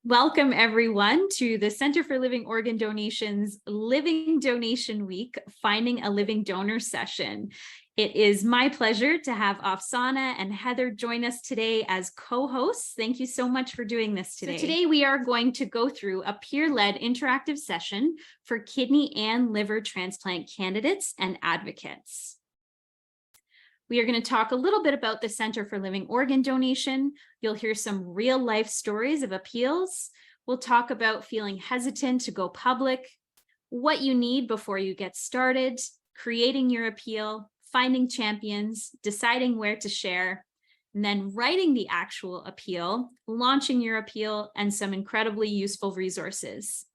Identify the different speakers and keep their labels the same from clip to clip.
Speaker 1: Welcome everyone to the Center for Living Organ Donation's Living Donation Week, Finding a Living Donor session. It is my pleasure to have Afsana and Heather join us today as co-hosts. Thank you so much for doing this today. So today we are going to go through a peer-led interactive session for kidney and liver transplant candidates and advocates. We are going to talk a little bit about the Center for Living Organ Donation. You'll hear some real life stories of appeals. We'll talk about feeling hesitant to go public, what you need before you get started, creating your appeal, finding champions, deciding where to share, and then writing the actual appeal, launching your appeal, and some incredibly useful resources.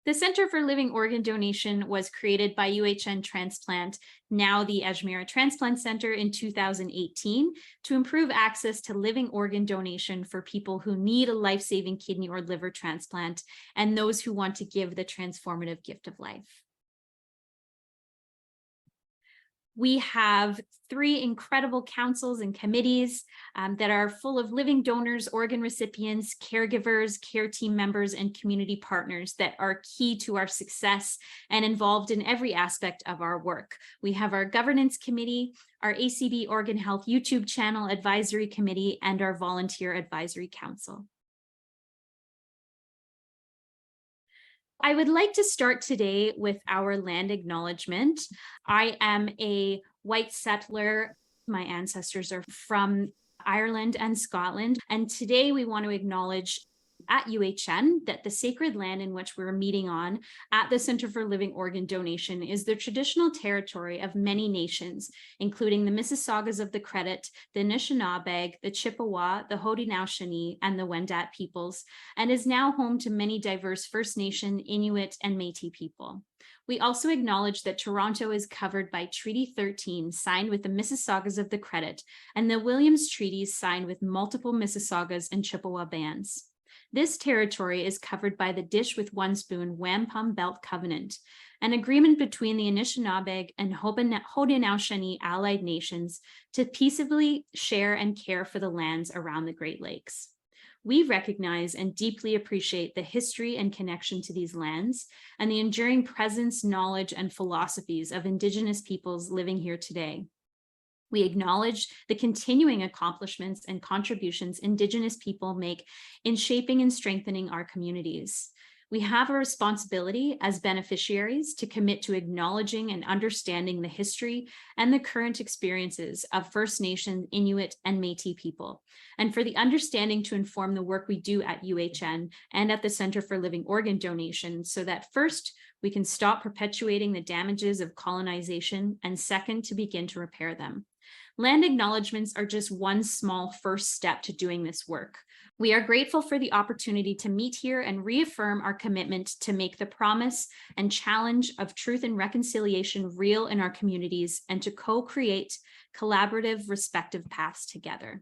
Speaker 1: The Center for Living Organ Donation was created by UHN Transplant, now the Ajmera Transplant Center, in 2018 to improve access to living organ donation for people who need a life-saving kidney or liver transplant and those who want to give the transformative gift of life. We have 3 incredible councils and committees that are full of living donors, organ recipients, caregivers, care team members, and community partners that are key to our success and involved in every aspect of our work. We have our governance committee, our ACB Organ Health YouTube channel advisory committee, and our volunteer advisory council. I would like to start today with our land acknowledgement. I am a white settler. My ancestors are from Ireland and Scotland. And today we want to acknowledge at UHN that the sacred land in which we're meeting on at the Center for Living Organ Donation is the traditional territory of many nations, including the Mississaugas of the Credit, the Anishinaabe, the Chippewa, the Haudenosaunee, and the Wendat peoples, and is now home to many diverse First Nation, Inuit, and Métis people. We also acknowledge that Toronto is covered by Treaty 13, signed with the Mississaugas of the Credit, and the Williams Treaties signed with multiple Mississaugas and Chippewa bands. This territory is covered by the Dish with One Spoon Wampum Belt Covenant, an agreement between the Anishinaabe and Haudenosaunee allied nations to peaceably share and care for the lands around the Great Lakes. We recognize and deeply appreciate the history and connection to these lands and the enduring presence, knowledge, and philosophies of Indigenous peoples living here today. We acknowledge the continuing accomplishments and contributions Indigenous people make in shaping and strengthening our communities. We have a responsibility as beneficiaries to commit to acknowledging and understanding the history and the current experiences of First Nation, Inuit, and Métis people, and for the understanding to inform the work we do at UHN and at the Center for Living Organ Donation, so that first, we can stop perpetuating the damages of colonization, and second, to begin to repair them. Land acknowledgements are just one small first step to doing this work. We are grateful for the opportunity to meet here and reaffirm our commitment to make the promise and challenge of truth and reconciliation real in our communities and to co-create collaborative, respective paths together.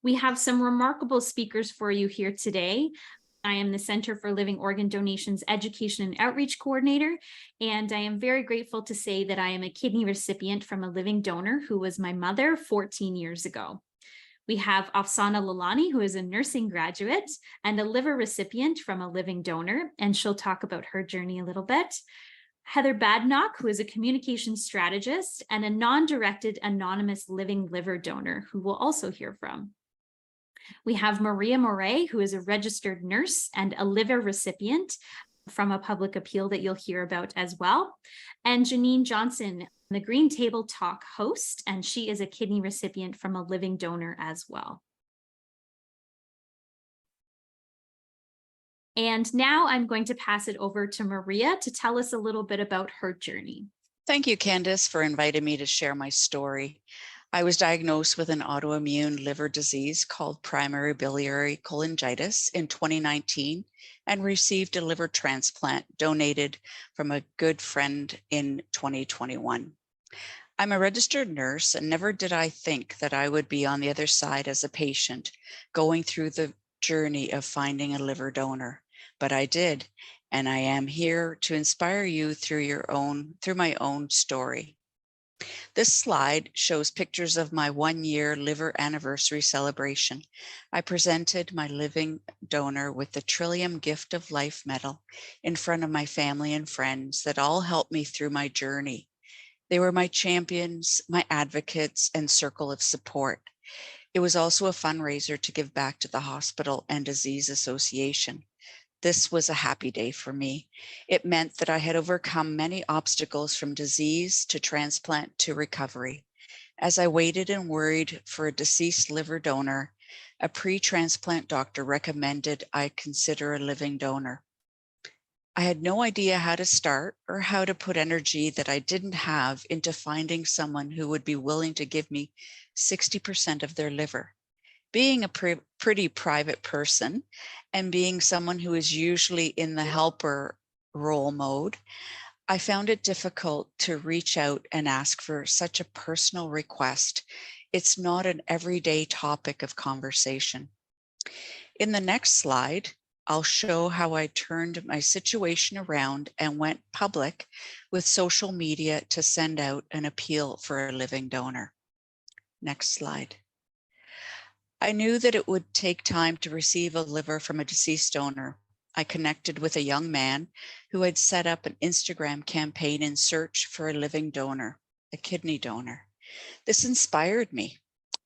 Speaker 1: We have some remarkable speakers for you here today. I am the Center for Living Organ Donation's Education and Outreach Coordinator, and I am very grateful to say that I am a kidney recipient from a living donor who was my mother 14 years ago. We have Afsana Lalani, who is a nursing graduate and a liver recipient from a living donor, and she'll talk about her journey a little bit. Heather Badnock, who is a communications strategist and a non-directed anonymous living liver donor, who we'll also hear from. We have Maria Moret, who is a registered nurse and a liver recipient from a public appeal that you'll hear about as well. And Janine Johnson, the Green Table Talk host, and she is a kidney recipient from a living donor as well. And now I'm going to pass it over to Maria to tell us a little bit about her journey.
Speaker 2: Thank you, Candace, for inviting me to share my story. I was diagnosed with an autoimmune liver disease called primary biliary cholangitis in 2019 and received a liver transplant donated from a good friend in 2021. I'm a registered nurse, and never did I think that I would be on the other side as a patient going through the journey of finding a liver donor, but I did, and I am here to inspire you through my own story. This slide shows pictures of my 1-year liver anniversary celebration. I presented my living donor with the Trillium Gift of Life medal in front of my family and friends that all helped me through my journey. They were my champions, my advocates, and circle of support. It was also a fundraiser to give back to the hospital and disease association. This was a happy day for me. It meant that I had overcome many obstacles from disease to transplant to recovery. As I waited and worried for a deceased liver donor, a pre-transplant doctor recommended I consider a living donor. I had no idea how to start or how to put energy that I didn't have into finding someone who would be willing to give me 60% of their liver. Being a pretty private person and being someone who is usually in the helper role mode, I found it difficult to reach out and ask for such a personal request. It's not an everyday topic of conversation. In the next slide, I'll show how I turned my situation around and went public with social media to send out an appeal for a living donor. Next slide. I knew that it would take time to receive a liver from a deceased donor. I connected with a young man who had set up an Instagram campaign in search for a living donor, a kidney donor. This inspired me.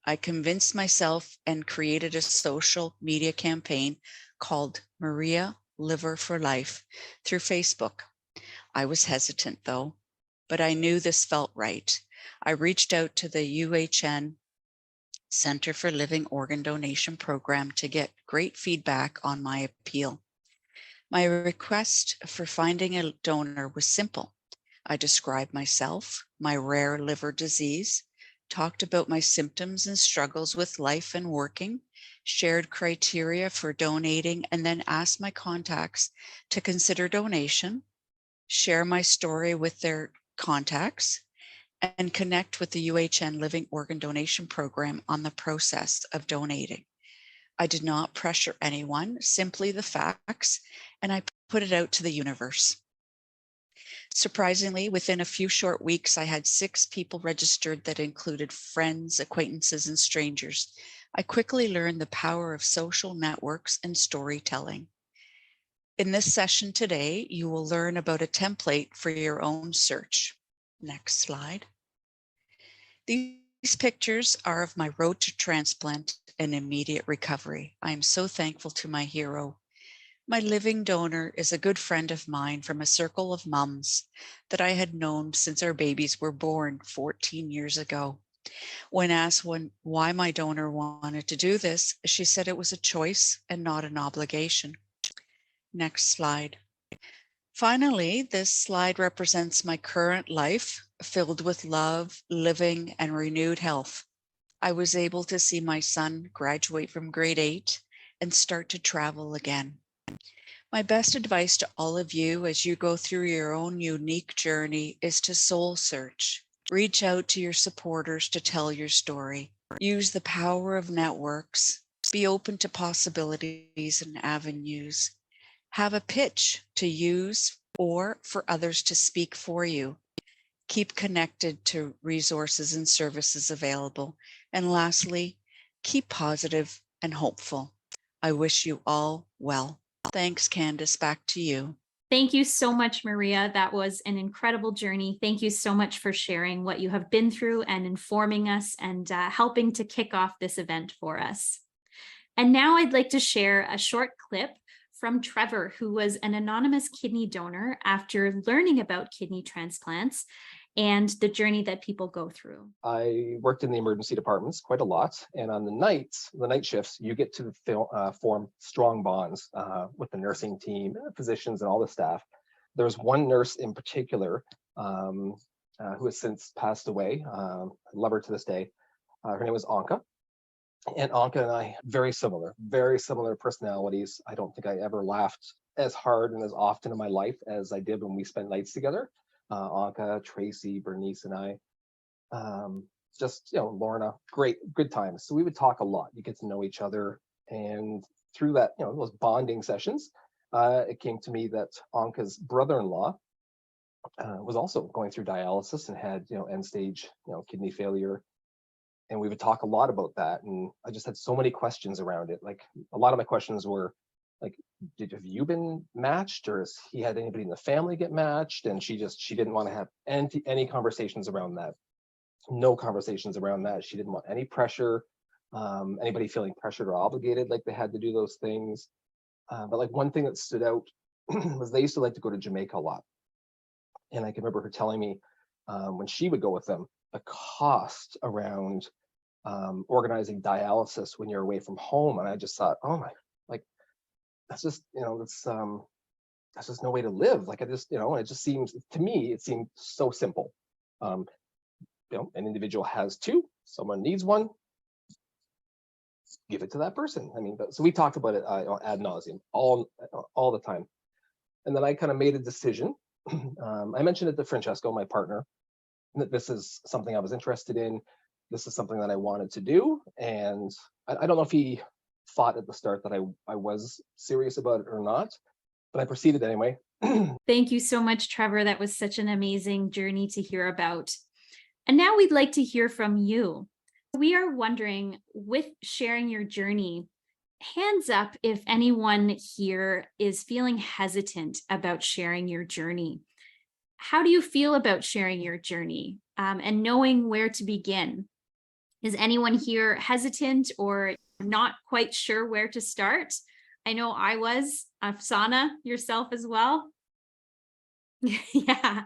Speaker 2: I convinced myself and created a social media campaign called Maria Liver for Life through Facebook. I was hesitant though, but I knew this felt right. I reached out to the UHN Center for Living Organ Donation program to get great feedback on my appeal. My request for finding a donor was simple. I described myself, my rare liver disease, talked about my symptoms and struggles with life and working, shared criteria for donating, and then asked my contacts to consider donation, share my story with their contacts, and connect with the UHN Living Organ Donation Program on the process of donating. I did not pressure anyone, simply the facts, and I put it out to the universe. Surprisingly, within a few short weeks, I had 6 people registered that included friends, acquaintances, and strangers. I quickly learned the power of social networks and storytelling. In this session today, you will learn about a template for your own search. Next slide. These pictures are of my road to transplant and immediate recovery. I am so thankful to my hero. My living donor is a good friend of mine from a circle of mums that I had known since our babies were born 14 years ago. When asked why my donor wanted to do this, she said it was a choice and not an obligation. Next slide. Finally, this slide represents my current life filled with love, living, and renewed health. I was able to see my son graduate from grade 8 and start to travel again. My best advice to all of you as you go through your own unique journey is to soul search. Reach out to your supporters to tell your story. Use the power of networks. Be open to possibilities and avenues. Have a pitch to use or for others to speak for you. Keep connected to resources and services available. And lastly, keep positive and hopeful. I wish you all well. Thanks, Candace. Back to you.
Speaker 1: Thank you so much, Maria. That was an incredible journey. Thank you so much for sharing what you have been through and informing us and helping to kick off this event for us. And now I'd like to share a short clip from Trevor, who was an anonymous kidney donor after learning about kidney transplants and the journey that people go through.
Speaker 3: I worked in the emergency departments quite a lot, and on the night shifts, you get to form strong bonds with the nursing team, physicians, and all the staff. There's one nurse in particular who has since passed away. I love her to this day. Her name was Anka. And Anka and I, very similar personalities. I don't think I ever laughed as hard and as often in my life as I did when we spent nights together. Anka, Tracy, Bernice, and I. Just, Lorna, good times. So we would talk a lot. You get to know each other. And through that, those bonding sessions, it came to me that Anka's brother-in-law was also going through dialysis and had, end stage, kidney failure. And we would talk a lot about that. And I just had so many questions around it. Like, a lot of my questions were like, have you been matched, or has he had anybody in the family get matched? And she didn't want to have any conversations around that. No conversations around that. She didn't want any pressure, anybody feeling pressured or obligated like they had to do those things. But like, one thing that stood out was they used to like to go to Jamaica a lot. And I can remember her telling me, when she would go with them, the cost around organizing dialysis when you're away from home. And I just thought, oh my, like, that's just, that's just no way to live. Like, it just seems, to me, it seemed so simple. An individual has two, someone needs one, give it to that person. I mean, so we talked about it ad nauseum all the time. And then I kind of made a decision. I mentioned it to Francesco, my partner, that this is something I was interested in. This is something that I wanted to do. And I don't know if he thought at the start that I was serious about it or not, but I proceeded anyway.
Speaker 1: Thank you so much, Trevor. That was such an amazing journey to hear about. And now we'd like to hear from you. We are wondering, with sharing your journey, hands up if anyone here is feeling hesitant about sharing your journey. How do you feel about sharing your journey and knowing where to begin? Is anyone here hesitant or not quite sure where to start? I know I was. Afsana, yourself as well? Yeah.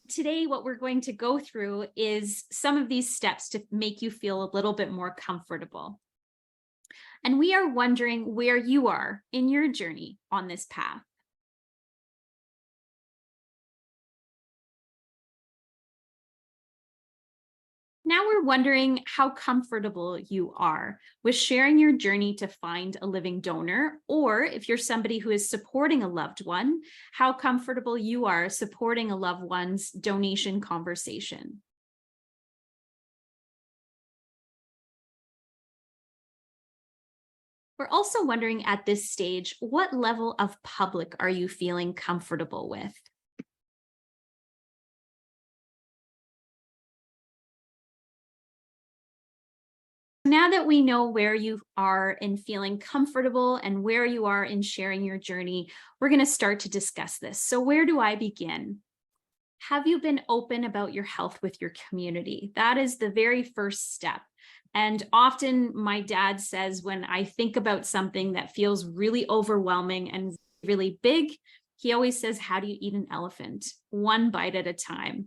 Speaker 1: Today, what we're going to go through is some of these steps to make you feel a little bit more comfortable. And we are wondering where you are in your journey on this path. Now we're wondering how comfortable you are with sharing your journey to find a living donor, or if you're somebody who is supporting a loved one, how comfortable you are supporting a loved one's donation conversation. We're also wondering at this stage, what level of public are you feeling comfortable with? Now that we know where you are in feeling comfortable and where you are in sharing your journey, we're going to start to discuss this. So where do I begin? Have you been open about your health with your community? That is the very first step. And often my dad says, when I think about something that feels really overwhelming and really big, he always says, how do you eat an elephant? One bite at a time.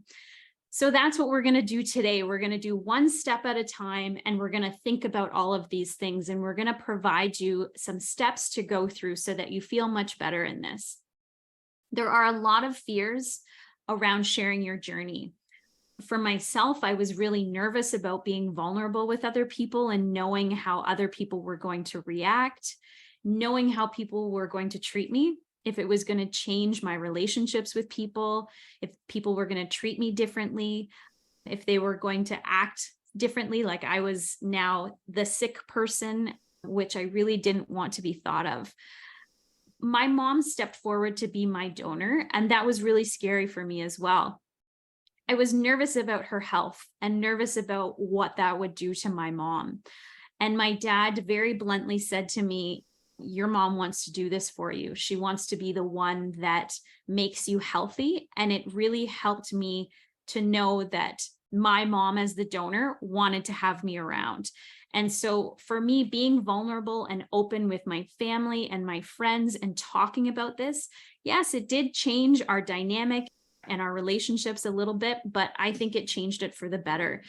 Speaker 1: So that's what we're going to do today. We're going to do one step at a time, and we're going to think about all of these things, and we're going to provide you some steps to go through so that you feel much better in this. There are a lot of fears around sharing your journey. For myself, I was really nervous about being vulnerable with other people and knowing how other people were going to react, knowing how people were going to treat me, if it was going to change my relationships with people, if people were going to treat me differently, if they were going to act differently, like I was now the sick person, which I really didn't want to be thought of. My mom stepped forward to be my donor, and that was really scary for me as well. I was nervous about her health and nervous about what that would do to my mom. And my dad very bluntly said to me, your mom wants to do this for you. She wants to be the one that makes you healthy. And it really helped me to know that my mom, as the donor, wanted to have me around. And so for me, being vulnerable and open with my family and my friends and talking about this, yes, it did change our dynamic and our relationships a little bit, but I think it changed it for the better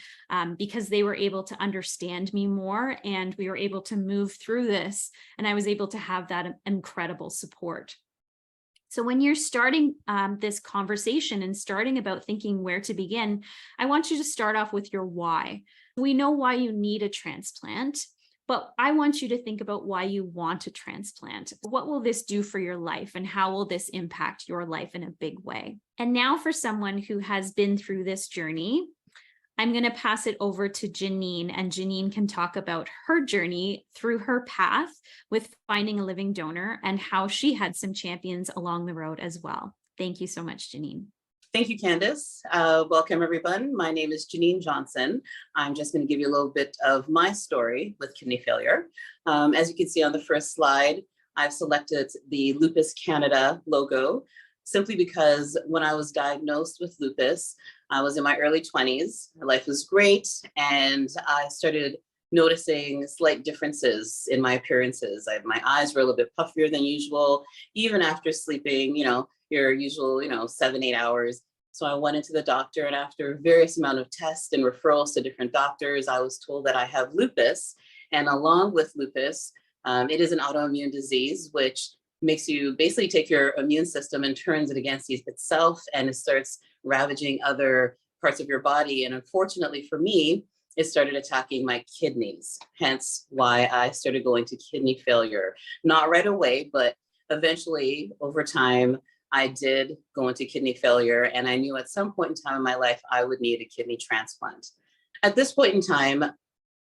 Speaker 1: because they were able to understand me more, and we were able to move through this, and I was able to have that incredible support. So when you're starting this conversation and starting about thinking where to begin, I want you to start off with your why. We know why you need a transplant, but I want you to think about why you want a transplant. What will this do for your life, and how will this impact your life in a big way? And now for someone who has been through this journey, I'm going to pass it over to Janine, and Janine can talk about her journey through her path with finding a living donor and how she had some champions along the road as well. Thank you so much, Janine.
Speaker 4: Thank you, Candace. Welcome, everyone. My name is Janine Johnson. I'm just going to give you a little bit of my story with kidney failure. As you can see on the first slide, I've selected the Lupus Canada logo simply because when I was diagnosed with lupus, I was in my early 20s. My life was great, and I started noticing slight differences in my appearances. My eyes were a little bit puffier than usual, even after sleeping, your usual, 7-8 hours. So I went into the doctor, and after various amount of tests and referrals to different doctors, I was told that I have lupus. And along with lupus, it is an autoimmune disease, which makes you basically take your immune system and turns it against itself, and it starts ravaging other parts of your body. And unfortunately for me, it started attacking my kidneys, hence why I started going to kidney failure. Not right away, but eventually over time, I did go into kidney failure, and I knew at some point in time in my life, I would need a kidney transplant. At this point in time,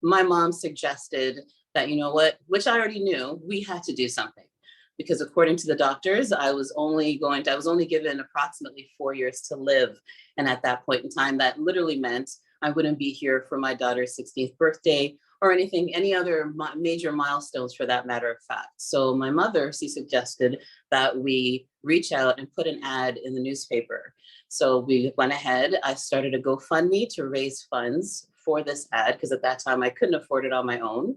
Speaker 4: my mom suggested that, which I already knew, we had to do something. Because according to the doctors, I was only given approximately 4 years to live. And at that point in time, that literally meant I wouldn't be here for my daughter's 16th birthday or any other major milestones for that matter of fact. So my mother, she suggested that we reach out and put an ad in the newspaper. So we went ahead, I started a GoFundMe to raise funds for this ad, because at that time I couldn't afford it on my own.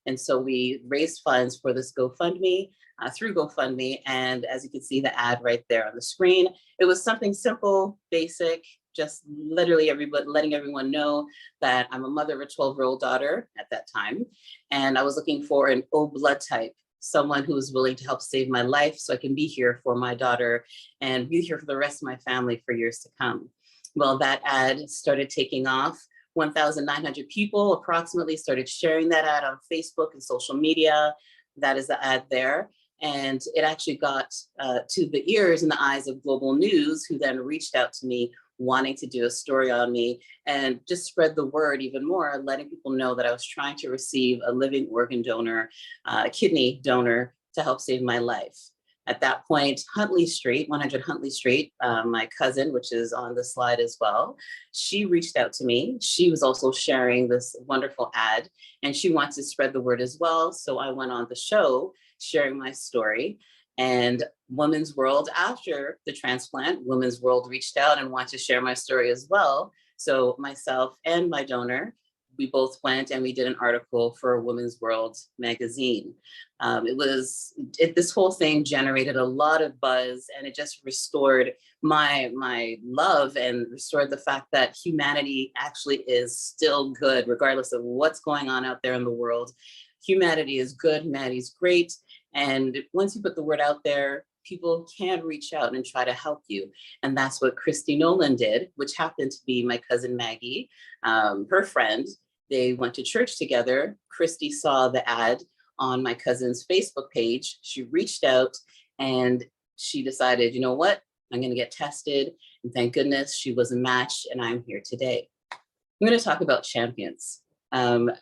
Speaker 4: And so we raised funds for this GoFundMe through GoFundMe. And as you can see the ad right there on the screen, it was something simple, basic, just literally letting everyone know that I'm a mother of a 12-year-old daughter at that time. And I was looking for an O blood type, someone who was willing to help save my life so I can be here for my daughter and be here for the rest of my family for years to come. Well, that ad started taking off. 1,900 people approximately started sharing that ad on Facebook and social media. That is the ad there. And it actually got to the ears and the eyes of global news, who then reached out to me wanting to do a story on me and just spread the word even more, letting people know that I was trying to receive a living organ donor, a kidney donor, to help save my life. At that point, Huntley Street, 100 Huntley Street, my cousin, which is on the slide as well, she reached out to me. She was also sharing this wonderful ad, and she wants to spread the word as well. So I went on the show sharing my story. And Women's World, after the transplant, Women's World reached out and wanted to share my story as well. So myself and my donor, we both went and we did an article for Women's World magazine. This whole thing generated a lot of buzz, and it just restored my love and restored the fact that humanity actually is still good, regardless of what's going on out there in the world. Humanity is good, humanity is great. And once you put the word out there, people can reach out and try to help you. And that's what Christy Nolan did, which happened to be my cousin Maggie, her friend. They went to church together. Christy saw the ad on my cousin's Facebook page. She reached out and she decided, you know what, I'm going to get tested. And thank goodness she was a match, and I'm here today. I'm going to talk about champions.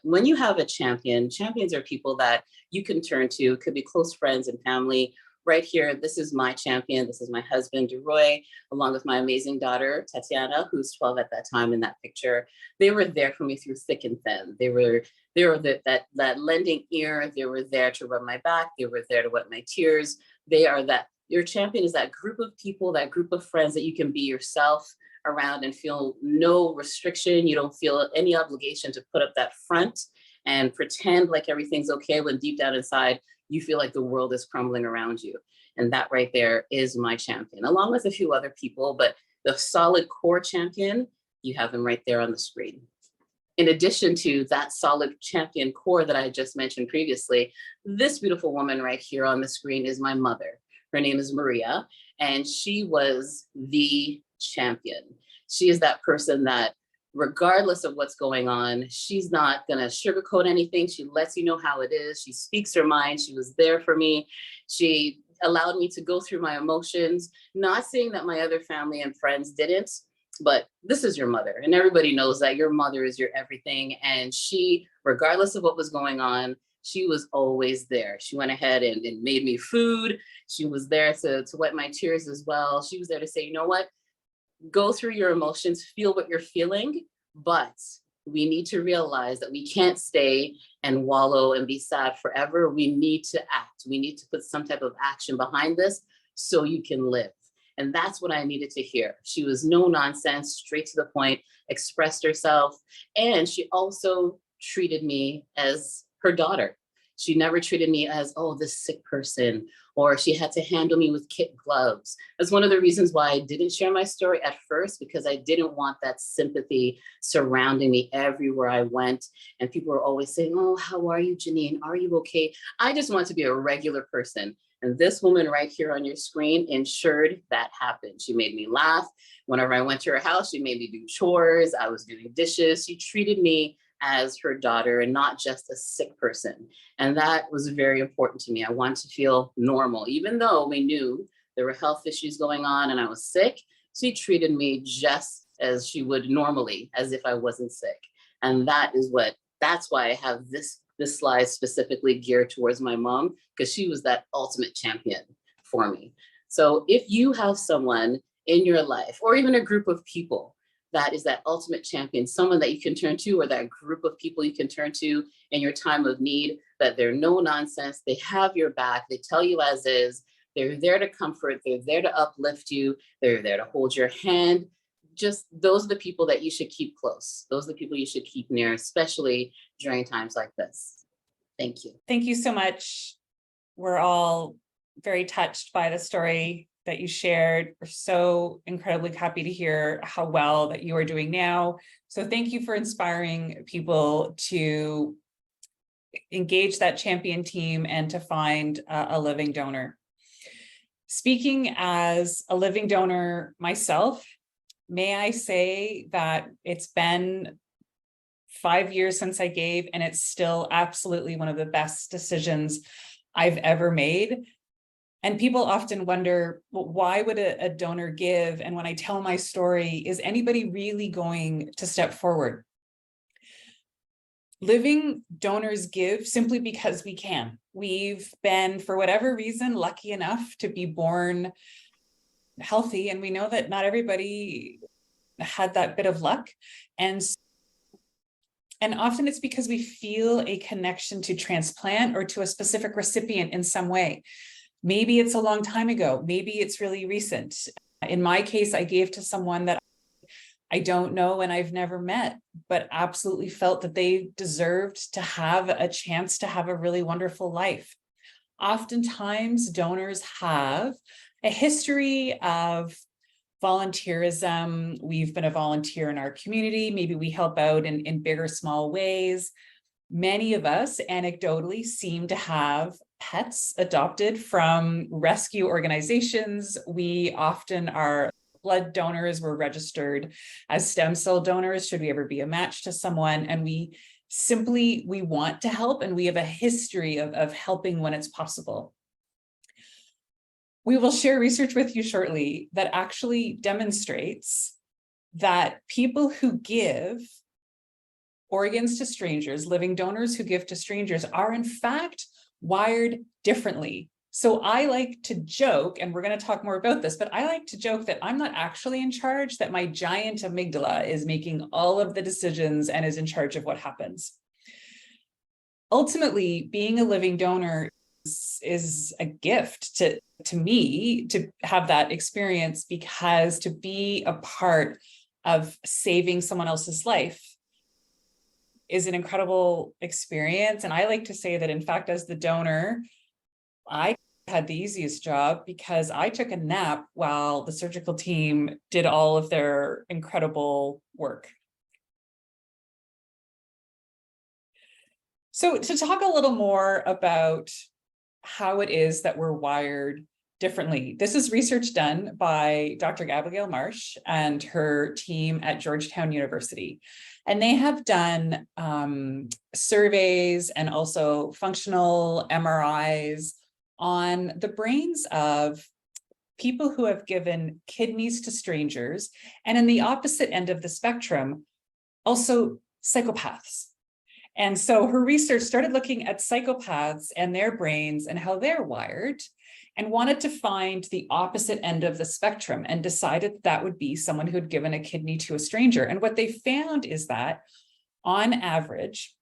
Speaker 4: When you have a champions are people that you can turn to. It could be close friends and family. Right here, this is my champion. This is my husband, DeRoy, along with my amazing daughter, Tatiana, who's 12 at that time in that picture. They were there for me through thick and thin. They were that lending ear. They were there to rub my back. They were there to wet my tears. Your champion is that group of people, that group of friends that you can be yourself around and feel no restriction. You don't feel any obligation to put up that front and pretend like everything's okay when deep down inside, you feel like the world is crumbling around you. And that right there is my champion, along with a few other people, but the solid core champion, you have them right there on the screen. In addition to that solid champion core that I just mentioned previously, this beautiful woman right here on the screen is my mother. Her name is Maria, and she was the champion. She is that person that regardless of what's going on, she's not gonna sugarcoat anything. She lets you know how it is. She speaks her mind. She was there for me. She allowed me to go through my emotions, not saying that my other family and friends didn't, but this is your mother. And everybody knows that your mother is your everything. And she, regardless of what was going on, she was always there. She went ahead and made me food. She was there to wipe my tears as well. She was there to say, you know what, go through your emotions, feel what you're feeling, but we need to realize that we can't stay and wallow and be sad forever. We need to act. We need to put some type of action behind this so you can live. And that's what I needed to hear. She was no nonsense, straight to the point, expressed herself. And she also treated me as her daughter. She never treated me as, oh, this sick person, or she had to handle me with kid gloves. That's one of the reasons why I didn't share my story at first, because I didn't want that sympathy surrounding me everywhere I went. And people were always saying, oh, how are you, Janine? Are you okay? I just want to be a regular person. And this woman right here on your screen ensured that happened. She made me laugh. Whenever I went to her house, she made me do chores. I was doing dishes. She treated me as her daughter and not just a sick person. And that was very important to me. I wanted to feel normal, even though we knew there were health issues going on and I was sick. She treated me just as she would normally, as if I wasn't sick. And that's why I have this slide specifically geared towards my mom, because she was that ultimate champion for me. So if you have someone in your life, or even a group of people that is that ultimate champion, someone that you can turn to, or that group of people you can turn to in your time of need, that they're no nonsense, they have your back, they tell you as is, they're there to comfort, they're there to uplift you, they're there to hold your hand. Just those are the people that you should keep close. Those are the people you should keep near, especially during times like this. Thank you.
Speaker 5: Thank you so much. We're all very touched by the story that you shared. We're so incredibly happy to hear how well that you are doing now. So thank you for inspiring people to engage that champion team and to find a living donor. Speaking as a living donor myself, may I say that it's been 5 years since I gave, and it's still absolutely one of the best decisions I've ever made. And people often wonder, well, why would a donor give? And when I tell my story, is anybody really going to step forward? Living donors give simply because we can. We've been, for whatever reason, lucky enough to be born healthy. And we know that not everybody had that bit of luck. And often it's because we feel a connection to transplant or to a specific recipient in some way. Maybe it's a long time ago. Maybe it's really recent. In my case, I gave to someone that I don't know and I've never met, but absolutely felt that they deserved to have a chance to have a really wonderful life. Oftentimes, donors have a history of volunteerism. We've been a volunteer in our community. Maybe we help out in big or small ways. Many of us anecdotally seem to have pets adopted from rescue organizations. We often are blood donors. We're registered as stem cell donors should we ever be a match to someone. And we want to help, and we have a history of helping when it's possible. We will share research with you shortly that actually demonstrates that people who give organs to strangers, living donors who give to strangers, are in fact wired differently. So I like to joke, and we're going to talk more about this, but I like to joke that I'm not actually in charge, that my giant amygdala is making all of the decisions and is in charge of what happens. Ultimately, being a living donor is a gift to me to have that experience, because to be a part of saving someone else's life is an incredible experience. And I like to say that, in fact, as the donor, I had the easiest job because I took a nap while the surgical team did all of their incredible work. So to talk a little more about how it is that we're wired differently, this is research done by Dr. Abigail Marsh and her team at Georgetown University. And they have done surveys and also functional MRIs on the brains of people who have given kidneys to strangers, and in the opposite end of the spectrum, also psychopaths. And so her research started looking at psychopaths and their brains and how they're wired, and wanted to find the opposite end of the spectrum, and decided that would be someone who had given a kidney to a stranger. And what they found is that on average,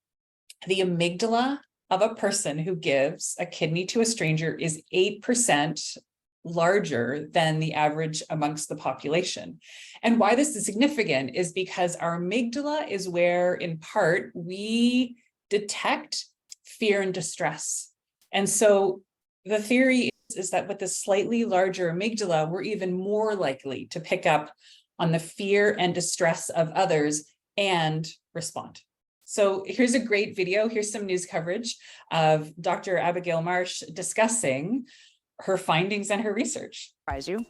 Speaker 5: the amygdala of a person who gives a kidney to a stranger is 8% larger than the average amongst the population. And why this is significant is because our amygdala is where, in part, we detect fear and distress. And so the theory is that with a slightly larger amygdala, we're even more likely to pick up on the fear and distress of others and respond. So here's a great video. Here's some news coverage of Dr. Abigail Marsh discussing her findings and her research.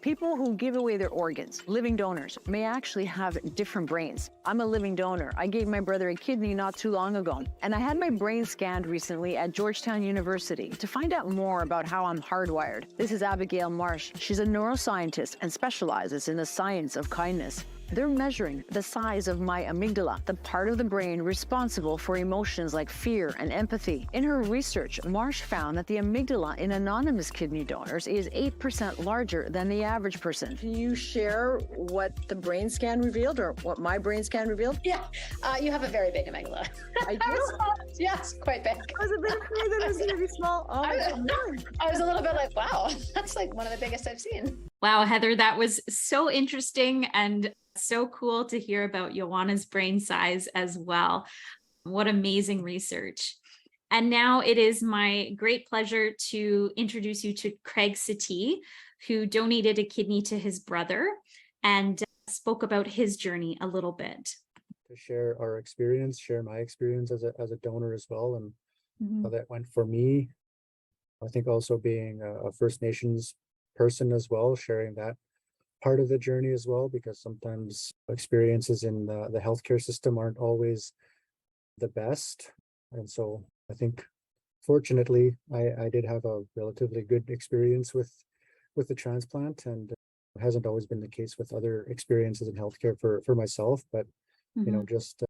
Speaker 6: People who give away their organs, living donors, may actually have different brains. I'm a living donor. I gave my brother a kidney not too long ago, and I had my brain scanned recently at Georgetown University to find out more about how I'm hardwired. This is Abigail Marsh. She's a neuroscientist and specializes in the science of kindness. They're measuring the size of my amygdala, the part of the brain responsible for emotions like fear and empathy. In her research, Marsh found that the amygdala in anonymous kidney donors is 8% larger than the average person. Can you share what the brain scan revealed, or what my brain scan revealed?
Speaker 7: Yeah, you have a very big amygdala.
Speaker 6: I do?
Speaker 7: Yes, quite big.
Speaker 6: Was it big? That was going to be small. Oh my God.
Speaker 7: I was a little bit like, wow, that's like one of the biggest I've seen.
Speaker 1: Wow, Heather, that was so interesting and so cool to hear about Joanna's brain size as well. What amazing research. And now it is my great pleasure to introduce you to Craig Satie, who donated a kidney to his brother and spoke about his journey a little bit.
Speaker 8: To share our experience, share my experience as a donor as well, and how that went for me. I think also being a First Nations person as well, sharing that part of the journey as well, because sometimes experiences in the healthcare system aren't always the best. And so I think fortunately I did have a relatively good experience with the transplant, and it hasn't always been the case with other experiences in healthcare for myself, but you know, just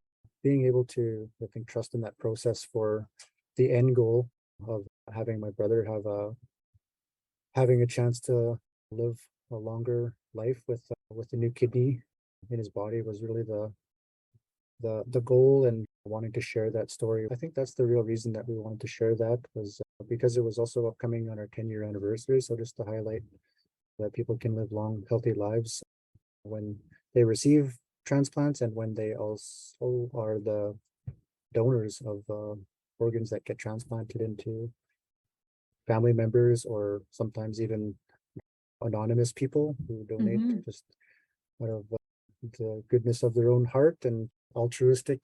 Speaker 8: being able to, I think, trust in that process for the end goal of having my brother having a chance to live a longer life with a new kidney in his body was really the goal, and wanting to share that story. I think that's the real reason that we wanted to share that, was because it was also upcoming on our 10-year anniversary. So just to highlight that people can live long, healthy lives when they receive transplants, and when they also are the donors of organs that get transplanted into family members, or sometimes even anonymous people who donate just out of the goodness of their own heart and altruistic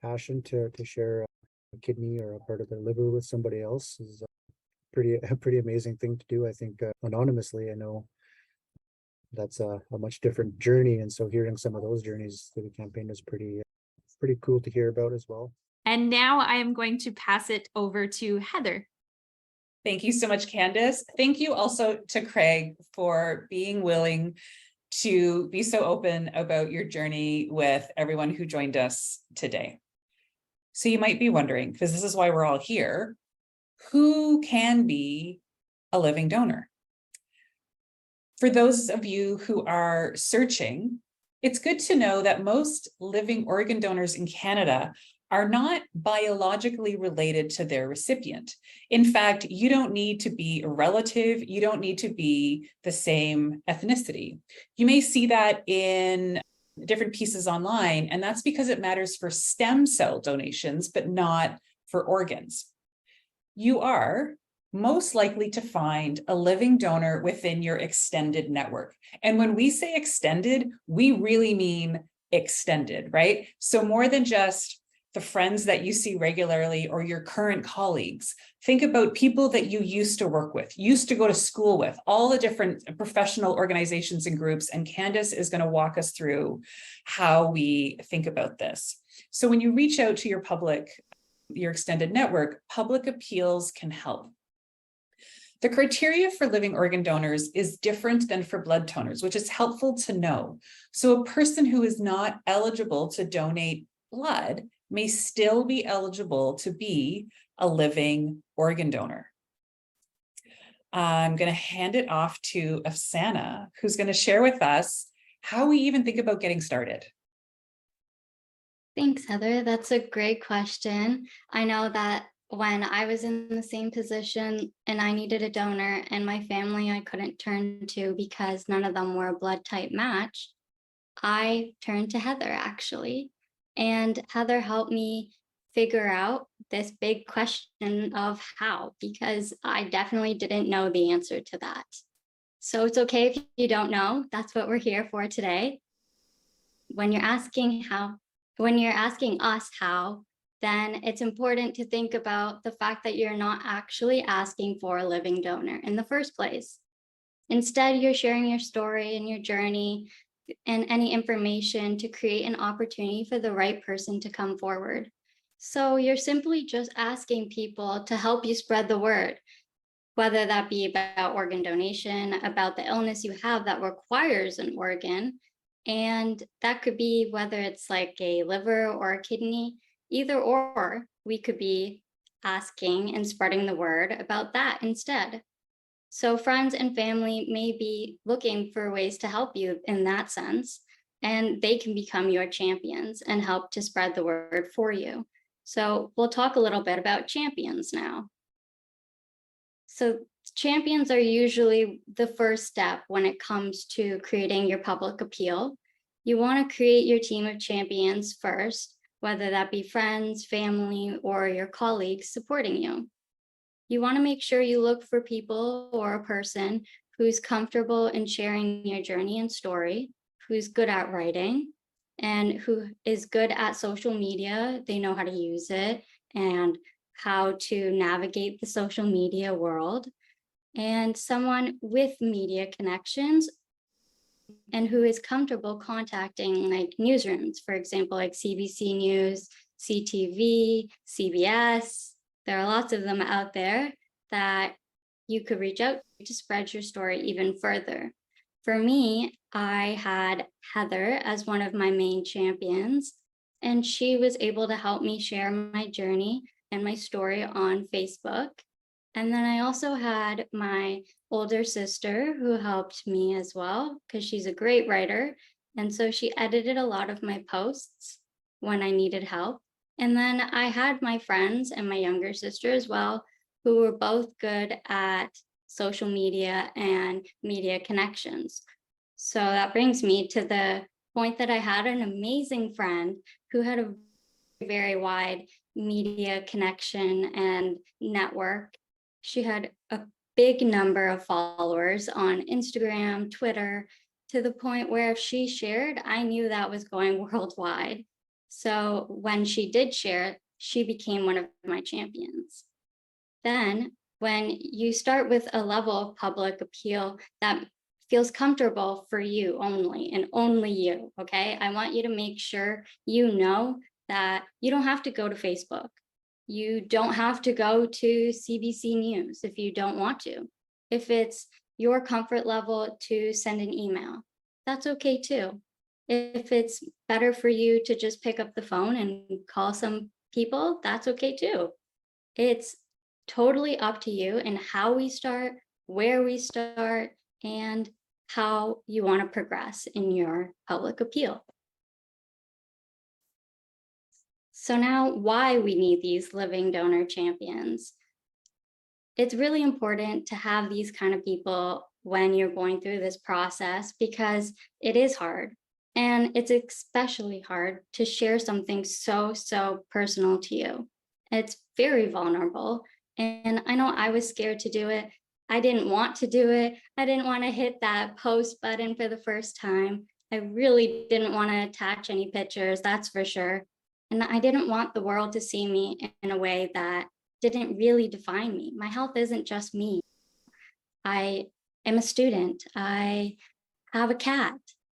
Speaker 8: passion to share a kidney or a part of their liver with somebody else is a pretty amazing thing to do. I think anonymously, I know that's a much different journey, and so hearing some of those journeys through the campaign is pretty cool to hear about as well.
Speaker 1: And now I am going to pass it over to Heather.
Speaker 5: Thank you so much, Candace. Thank you also to Craig for being willing to be so open about your journey with everyone who joined us today. So you might be wondering, because this is why we're all here, who can be a living donor? For those of you who are searching, it's good to know that most living organ donors in Canada are not biologically related to their recipient. In fact, you don't need to be a relative, you don't need to be the same ethnicity. You may see that in different pieces online, and that's because it matters for stem cell donations, but not for organs. You are most likely to find a living donor within your extended network. And when we say extended, we really mean extended, right? So more than just the friends that you see regularly or your current colleagues. Think about people that you used to work with, used to go to school with, all the different professional organizations and groups. And Candace is going to walk us through how we think about this. So when you reach out to your extended network, public appeals can help. The criteria for living organ donors is different than for blood donors, which is helpful to know. So a person who is not eligible to donate blood may still be eligible to be a living organ donor. I'm going to hand it off to Afsana, who's going to share with us how we even think about getting started.
Speaker 9: Thanks, Heather. That's a great question. I know that when I was in the same position and I needed a donor and my family I couldn't turn to because none of them were a blood type match, I turned to Heather actually. And Heather helped me figure out this big question of how, because I definitely didn't know the answer to that. So it's okay if you don't know. That's what we're here for today. When you're asking us how, then it's important to think about the fact that you're not actually asking for a living donor in the first place. Instead, you're sharing your story and your journey and any information to create an opportunity for the right person to come forward. So you're simply just asking people to help you spread the word, whether that be about organ donation, about the illness you have that requires an organ. And that could be whether it's like a liver or a kidney, either or, we could be asking and spreading the word about that instead. So friends and family may be looking for ways to help you in that sense, and they can become your champions and help to spread the word for you. So we'll talk a little bit about champions now. So champions are usually the first step when it comes to creating your public appeal. You want to create your team of champions first, whether that be friends, family, or your colleagues supporting you. You want to make sure you look for people or a person who's comfortable in sharing your journey and story, who's good at writing, and who is good at social media. They know how to use it and how to navigate the social media world, and someone with media connections and who is comfortable contacting like newsrooms, for example, like CBC News, CTV, CBS. There are lots of them out there that you could reach out to spread your story even further. For me, I had Heather as one of my main champions, and she was able to help me share my journey and my story on Facebook. And then I also had my older sister who helped me as well, because she's a great writer. And so she edited a lot of my posts when I needed help. And then I had my friends and my younger sister as well, who were both good at social media and media connections. So that brings me to the point that I had an amazing friend who had a very wide media connection and network. She had a big number of followers on Instagram, Twitter, to the point where if she shared, I knew that was going worldwide. So when she did share, she became one of my champions. Then when you start with a level of public appeal that feels comfortable for you only and only you, okay? I want you to make sure you know that you don't have to go to Facebook. You don't have to go to CBC News if you don't want to. If it's your comfort level to send an email, that's okay too. If it's better for you to just pick up the phone and call some people, that's okay too. It's totally up to you and how we start, where we start, and how you want to progress in your public appeal. So now, why we need these living donor champions. It's really important to have these kind of people when you're going through this process, because it is hard. And it's especially hard to share something so personal to you. It's very vulnerable. And I know I was scared to do it. I didn't want to do it. I didn't want to hit that post button for the first time. I really didn't want to attach any pictures, that's for sure. And I didn't want the world to see me in a way that didn't really define me. My health isn't just me. I am a student. I have a cat.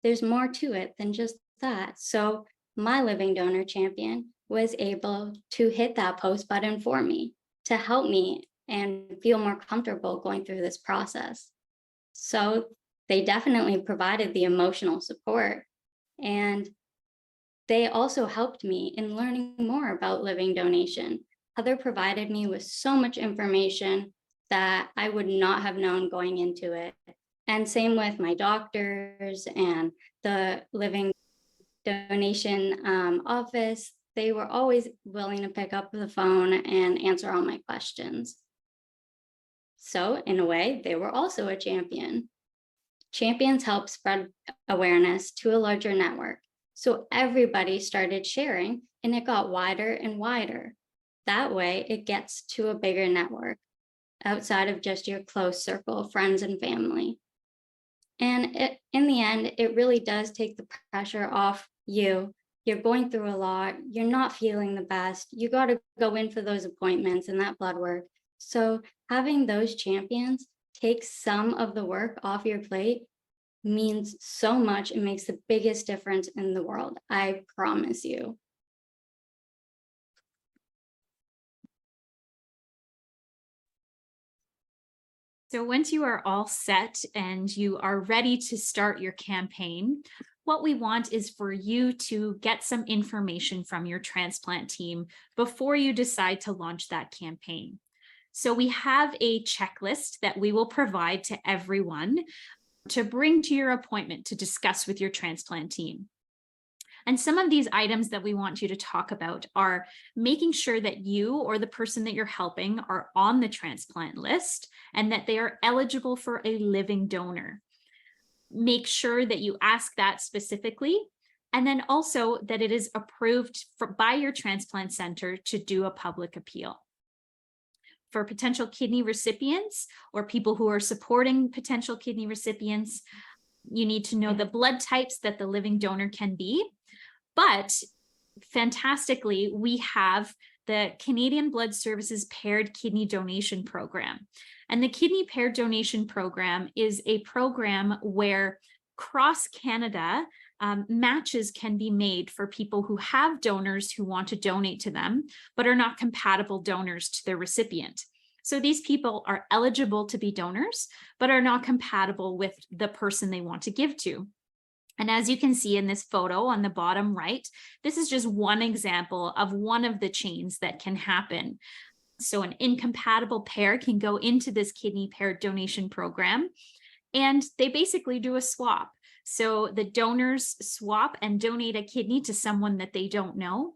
Speaker 9: There's more to it than just that. So my living donor champion was able to hit that post button for me to help me and feel more comfortable going through this process. So they definitely provided the emotional support. And They also helped me in learning more about living donation. Heather provided me with so much information that I would not have known going into it. And same with my doctors and the living donation office. They were always willing to pick up the phone and answer all my questions. So in a way, they were also a champion. Champions help spread awareness to a larger network. So everybody started sharing and it got wider and wider. That way it gets to a bigger network outside of just your close circle of friends and family. And in the end, it really does take the pressure off you. You're going through a lot. You're not feeling the best. You got to go in for those appointments and that blood work. So having those champions take some of the work off your plate means so much. It makes the biggest difference in the world. I promise you.
Speaker 1: So once you are all set and you are ready to start your campaign, what we want is for you to get some information from your transplant team before you decide to launch that campaign. So we have a checklist that we will provide to everyone to bring to your appointment to discuss with your transplant team. And some of these items that we want you to talk about are making sure that you or the person that you're helping are on the transplant list and that they are eligible for a living donor. Make sure that you ask that specifically, and then also that it is approved by your transplant center to do a public appeal. For potential kidney recipients or people who are supporting potential kidney recipients, you need to know the blood types that the living donor can be. But fantastically, we have the Canadian Blood Services Paired Kidney Donation Program. And the Kidney Paired Donation Program is a program where across Canada, matches can be made for people who have donors who want to donate to them, but are not compatible donors to their recipient. So these people are eligible to be donors, but are not compatible with the person they want to give to. And as you can see in this photo on the bottom right, this is just one example of one of the chains that can happen. So an incompatible pair can go into this kidney paired donation program, and they basically do a swap. So the donors swap and donate a kidney to someone that they don't know,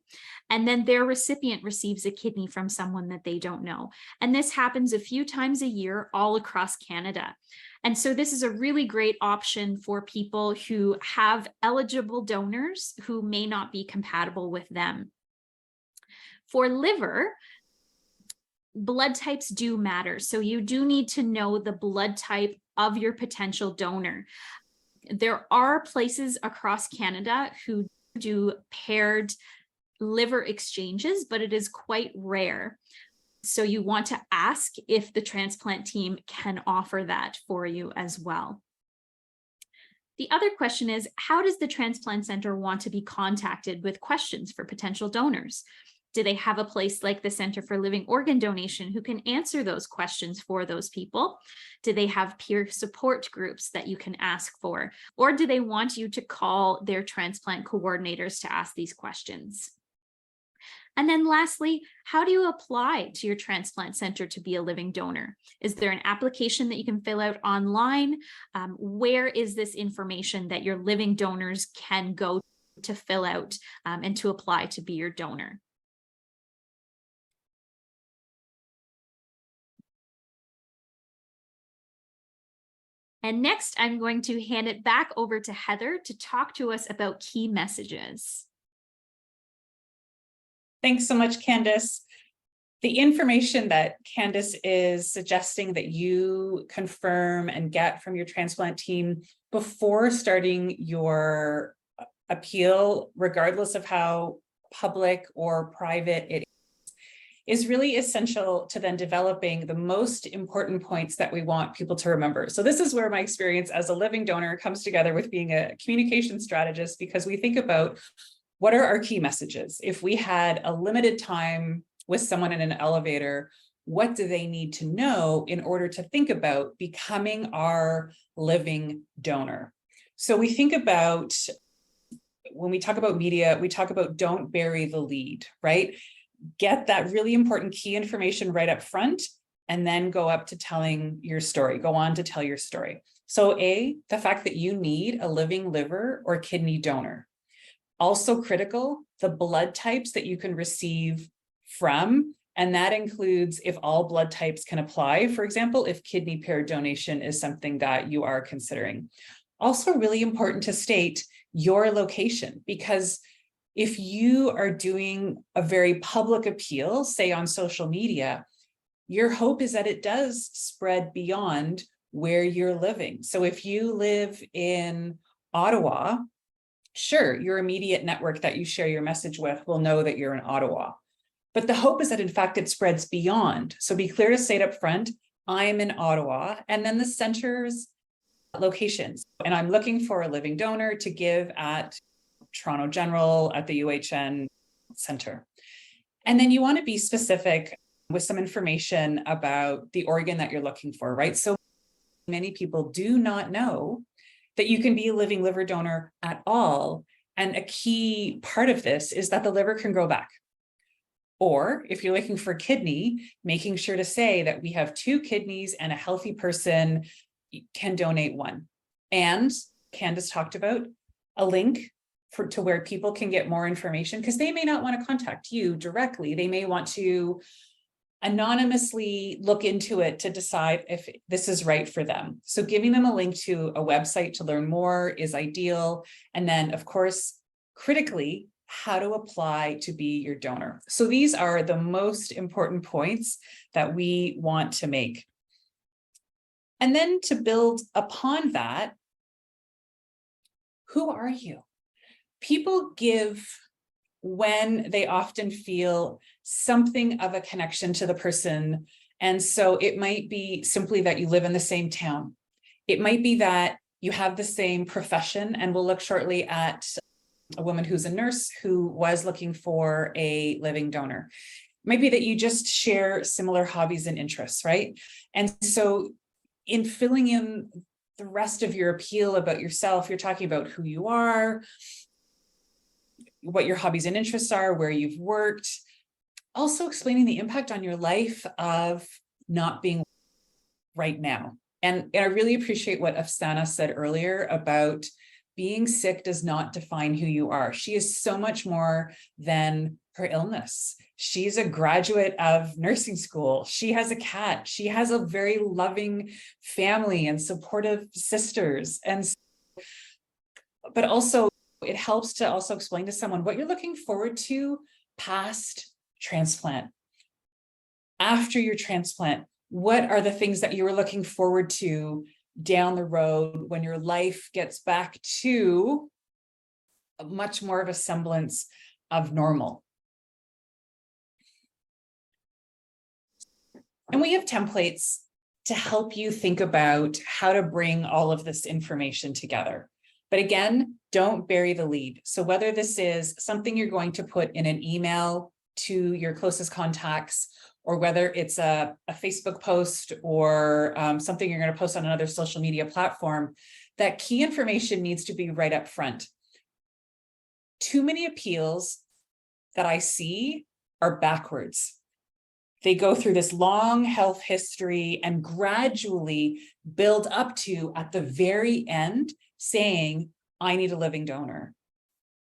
Speaker 1: and then their recipient receives a kidney from someone that they don't know. And this happens a few times a year all across Canada. And so this is a really great option for people who have eligible donors who may not be compatible with them. For liver, blood types do matter. So you do need to know the blood type of your potential donor. There are places across Canada who do paired liver exchanges, but it is quite rare. So you want to ask if the transplant team can offer that for you as well. The other question is, how does the transplant center want to be contacted with questions for potential donors? Do they have a place like the Center for Living Organ Donation who can answer those questions for those people? Do they have peer support groups that you can ask for? Or do they want you to call their transplant coordinators to ask these questions? And then lastly, how do you apply to your transplant center to be a living donor? Is there an application that you can fill out online? Where is this information that your living donors can go to fill out and to apply to be your donor? And next, I'm going to hand it back over to Heather to talk to us about key messages.
Speaker 5: Thanks so much, Candace. The information that Candace is suggesting that you confirm and get from your transplant team before starting your appeal, regardless of how public or private it is really essential to then developing the most important points that we want people to remember. So this is where my experience as a living donor comes together with being a communication strategist, because we think about what are our key messages. If we had a limited time with someone in an elevator, what do they need to know in order to think about becoming our living donor? So we think about when we talk about media, we talk about don't bury the lead, right? Get that really important key information right up front, and then go up to telling your story, go on to tell your story. So the fact that you need a living liver or kidney donor. Also critical, the blood types that you can receive from, and that includes if all blood types can apply, for example, if kidney pair donation is something that you are considering. Also really important to state your location, because if you are doing a very public appeal, say on social media, your hope is that it does spread beyond where you're living. So if you live in Ottawa, sure, your immediate network that you share your message with will know that you're in Ottawa. But the hope is that in fact it spreads beyond. So be clear to say it up front, I'm in Ottawa, and then the center's locations. And I'm looking for a living donor to give at Toronto General, at the UHN Center. And then you want to be specific with some information about the organ that you're looking for, right? So many people do not know that you can be a living liver donor at all. And a key part of this is that the liver can grow back. Or if you're looking for kidney, making sure to say that we have 2 kidneys and a healthy person can donate 1. And Candace talked about a link to where people can get more information, because they may not want to contact you directly. They may want to anonymously look into it to decide if this is right for them. So giving them a link to a website to learn more is ideal. And then, of course, critically, how to apply to be your donor. So these are the most important points that we want to make. And then to build upon that, who are you? People give when they often feel something of a connection to the person. And so it might be simply that you live in the same town. It might be that you have the same profession, and we'll look shortly at a woman who's a nurse who was looking for a living donor. It might be that you just share similar hobbies and interests, right? And so in filling in the rest of your appeal about yourself, you're talking about who you are, what your hobbies and interests are, where you've worked, also explaining the impact on your life of not being right now. And I really appreciate what Afsana said earlier about being sick does not define who you are. She is so much more than her illness. She's a graduate of nursing school. She has a cat. She has a very loving family and supportive sisters. And but also it helps to also explain to someone what you're looking forward to past transplant. After your transplant, what are the things that you were looking forward to down the road when your life gets back to much more of a semblance of normal? And we have templates to help you think about how to bring all of this information together. But again, don't bury the lead. So whether this is something you're going to put in an email to your closest contacts, or whether it's a Facebook post or something you're going to post on another social media platform, that key information needs to be right up front. Too many appeals that I see are backwards. They go through this long health history and gradually build up to, at the very end, saying, I need a living donor.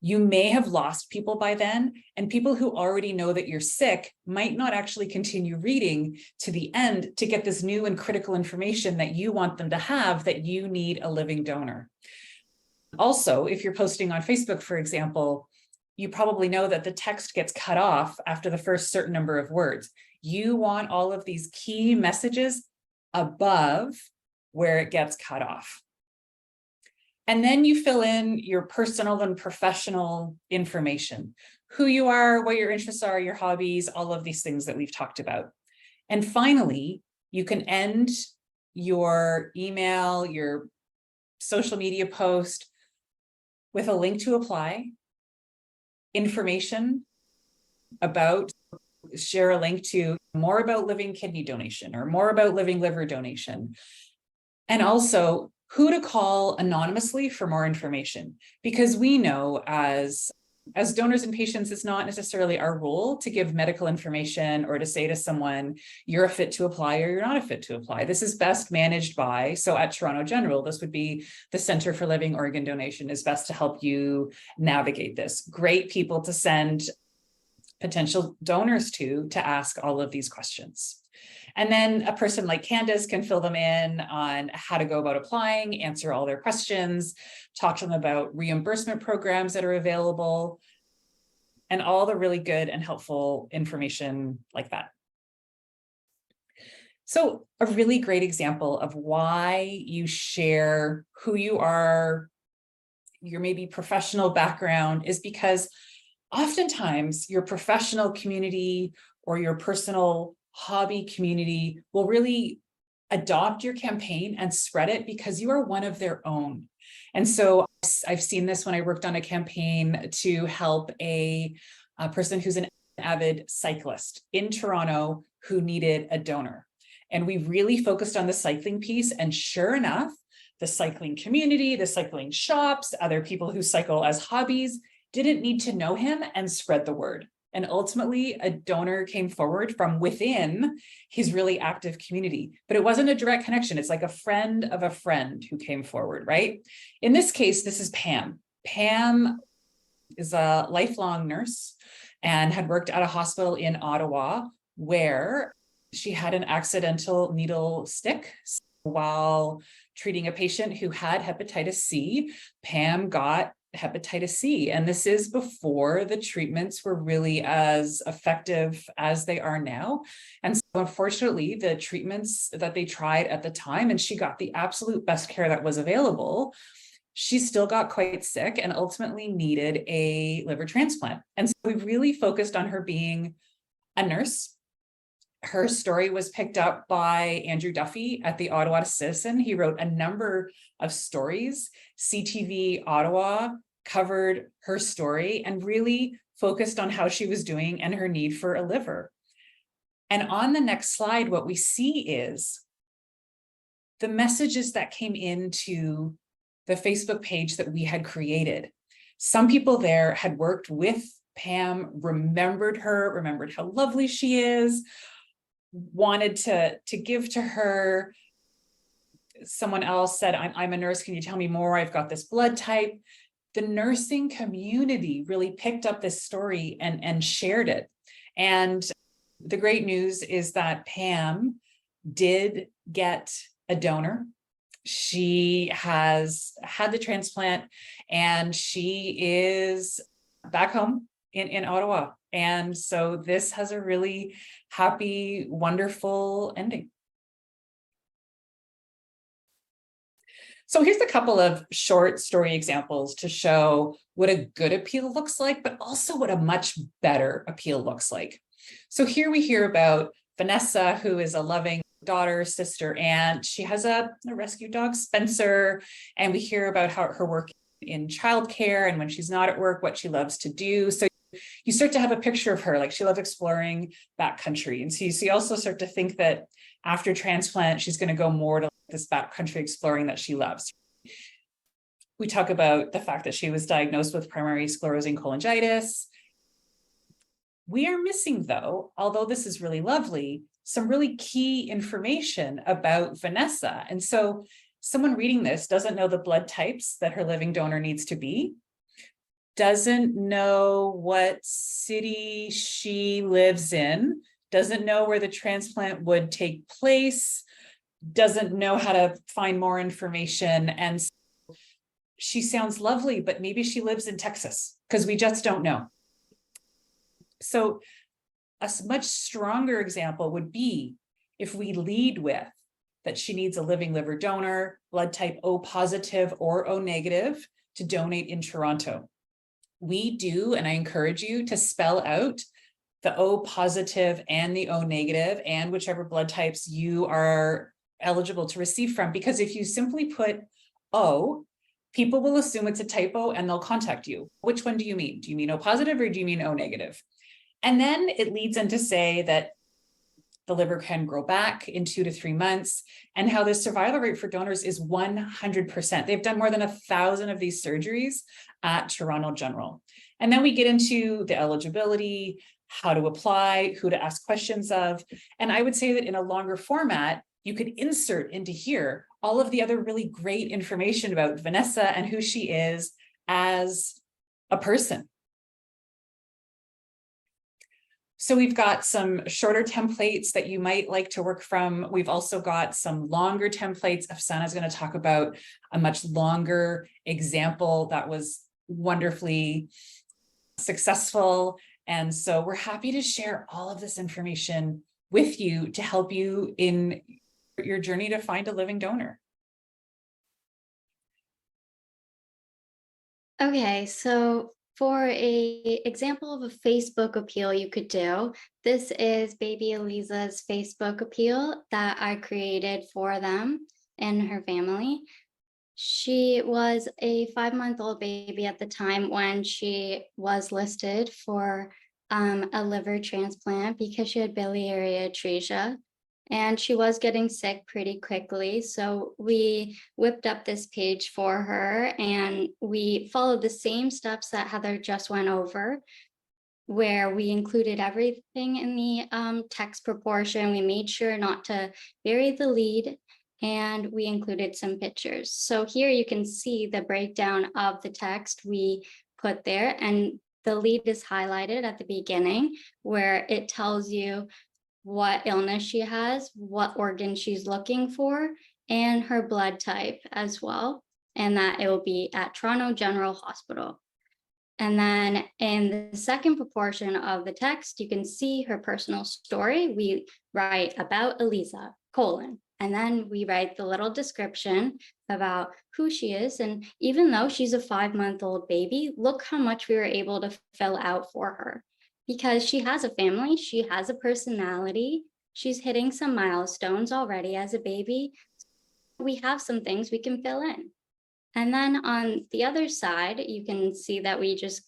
Speaker 5: You may have lost people by then, and people who already know that you're sick might not actually continue reading to the end to get this new and critical information that you want them to have, that you need a living donor. Also, if you're posting on Facebook, for example, you probably know that the text gets cut off after the first certain number of words. You want all of these key messages above where it gets cut off. And then you fill in your personal and professional information, who you are, what your interests are, your hobbies, all of these things that we've talked about. And finally, you can end your email, your social media post with a link to apply, information about, share a link to more about living kidney donation or more about living liver donation. And also who to call anonymously for more information, because we know as donors and patients, it's not necessarily our role to give medical information or to say to someone, you're a fit to apply or you're not a fit to apply. This is best managed by, so at Toronto General, this would be the Center for Living Organ Donation is best to help you navigate this. Great people to send potential donors to ask all of these questions. And then a person like Candace can fill them in on how to go about applying, answer all their questions, talk to them about reimbursement programs that are available, and all the really good and helpful information like that. So a really great example of why you share who you are, your maybe professional background, is because oftentimes your professional community or your personal hobby community will really adopt your campaign and spread it because you are one of their own. And so I've seen this when I worked on a campaign to help a person who's an avid cyclist in Toronto who needed a donor. And we really focused on the cycling piece. And sure enough, the cycling community, the cycling shops, other people who cycle as hobbies didn't need to know him and spread the word. And ultimately, a donor came forward from within his really active community, but it wasn't a direct connection. It's like a friend of a friend who came forward, right? In this case, this is Pam. Pam is a lifelong nurse and had worked at a hospital in Ottawa where she had an accidental needle stick. So while treating a patient who had hepatitis C, Pam got hepatitis C. And this is before the treatments were really as effective as they are now. And so unfortunately, the treatments that they tried at the time, and she got the absolute best care that was available, she still got quite sick and ultimately needed a liver transplant. And so we really focused on her being a nurse. Her story was picked up by Andrew Duffy at the Ottawa Citizen. He wrote a number of stories. CTV Ottawa covered her story and really focused on how she was doing and her need for a liver. And on the next slide, what we see is the messages that came into the Facebook page that we had created. Some people there had worked with Pam, remembered her, remembered how lovely she is, wanted to give to her. Someone else said, I'm a nurse, can you tell me more? I've got this blood type. The nursing community really picked up this story and shared it. And the great news is that Pam did get a donor. She has had the transplant and she is back home in Ottawa. And so this has a really happy, wonderful ending. So here's a couple of short story examples to show what a good appeal looks like, but also what a much better appeal looks like. So here we hear about Vanessa, who is a loving daughter, sister, aunt. She has a rescue dog, Spencer, and we hear about how her work in childcare and when she's not at work, what she loves to do. So you start to have a picture of her, like she loves exploring backcountry. And so you also start to think that after transplant, she's going to go more to this backcountry exploring that she loves. We talk about the fact that she was diagnosed with primary sclerosing cholangitis. We are missing, though, although this is really lovely, some really key information about Vanessa. And so someone reading this doesn't know the blood types that her living donor needs to be, doesn't know what city she lives in, doesn't know where the transplant would take place, doesn't know how to find more information. And she sounds lovely, but maybe she lives in Texas because we just don't know. So a much stronger example would be if we lead with that she needs a living liver donor, blood type O positive or O negative to donate in Toronto. We do, and I encourage you to spell out the O positive and the O negative and whichever blood types you are eligible to receive from, because if you simply put O, people will assume it's a typo and they'll contact you. Which one do you mean? Do you mean O positive or do you mean O negative? And then it leads into say that the liver can grow back in 2 to 3 months, and how the survival rate for donors is 100%. They've done more than 1,000 of these surgeries at Toronto General. And then we get into the eligibility, how to apply, who to ask questions of. And I would say that in a longer format, you could insert into here all of the other really great information about Vanessa and who she is as a person. So we've got some shorter templates that you might like to work from. We've also got some longer templates. Afsana's going to talk about a much longer example that was wonderfully successful. And so we're happy to share all of this information with you to help you in your journey to find a living donor.
Speaker 9: Okay, so for a example of a Facebook appeal you could do, this is baby Eliza's Facebook appeal that I created for them and her family. She was a 5-month-old baby at the time when she was listed for a liver transplant because she had biliary atresia. And she was getting sick pretty quickly. So we whipped up this page for her and we followed the same steps that Heather just went over, where we included everything in the text proportion. We made sure not to bury the lead, and we included some pictures. So here you can see the breakdown of the text we put there, and the lead is highlighted at the beginning where it tells you what illness she has, what organ she's looking for, and her blood type as well, and that it will be at Toronto General Hospital. And then in the second proportion of the text, you can see her personal story. We write about Eliza, and then we write the little description about who she is. And even though she's a 5-month-old baby, look how much we were able to fill out for her. Because she has a family, she has a personality, she's hitting some milestones already as a baby. We have some things we can fill in. And then on the other side, you can see that we just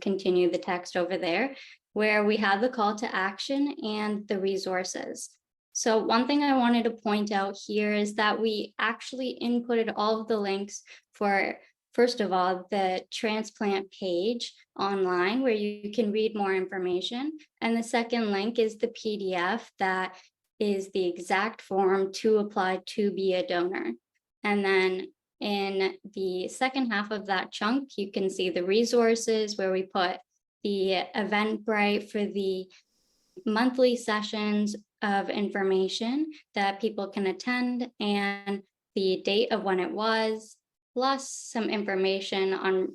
Speaker 9: continue the text over there where we have the call to action and the resources. So one thing I wanted to point out here is that we actually inputted all of the links for, first of all, the transplant page online where you can read more information. And the second link is the PDF that is the exact form to apply to be a donor. And then in the second half of that chunk, you can see the resources where we put the Eventbrite for the monthly sessions of information that people can attend and the date of when it was, plus some information on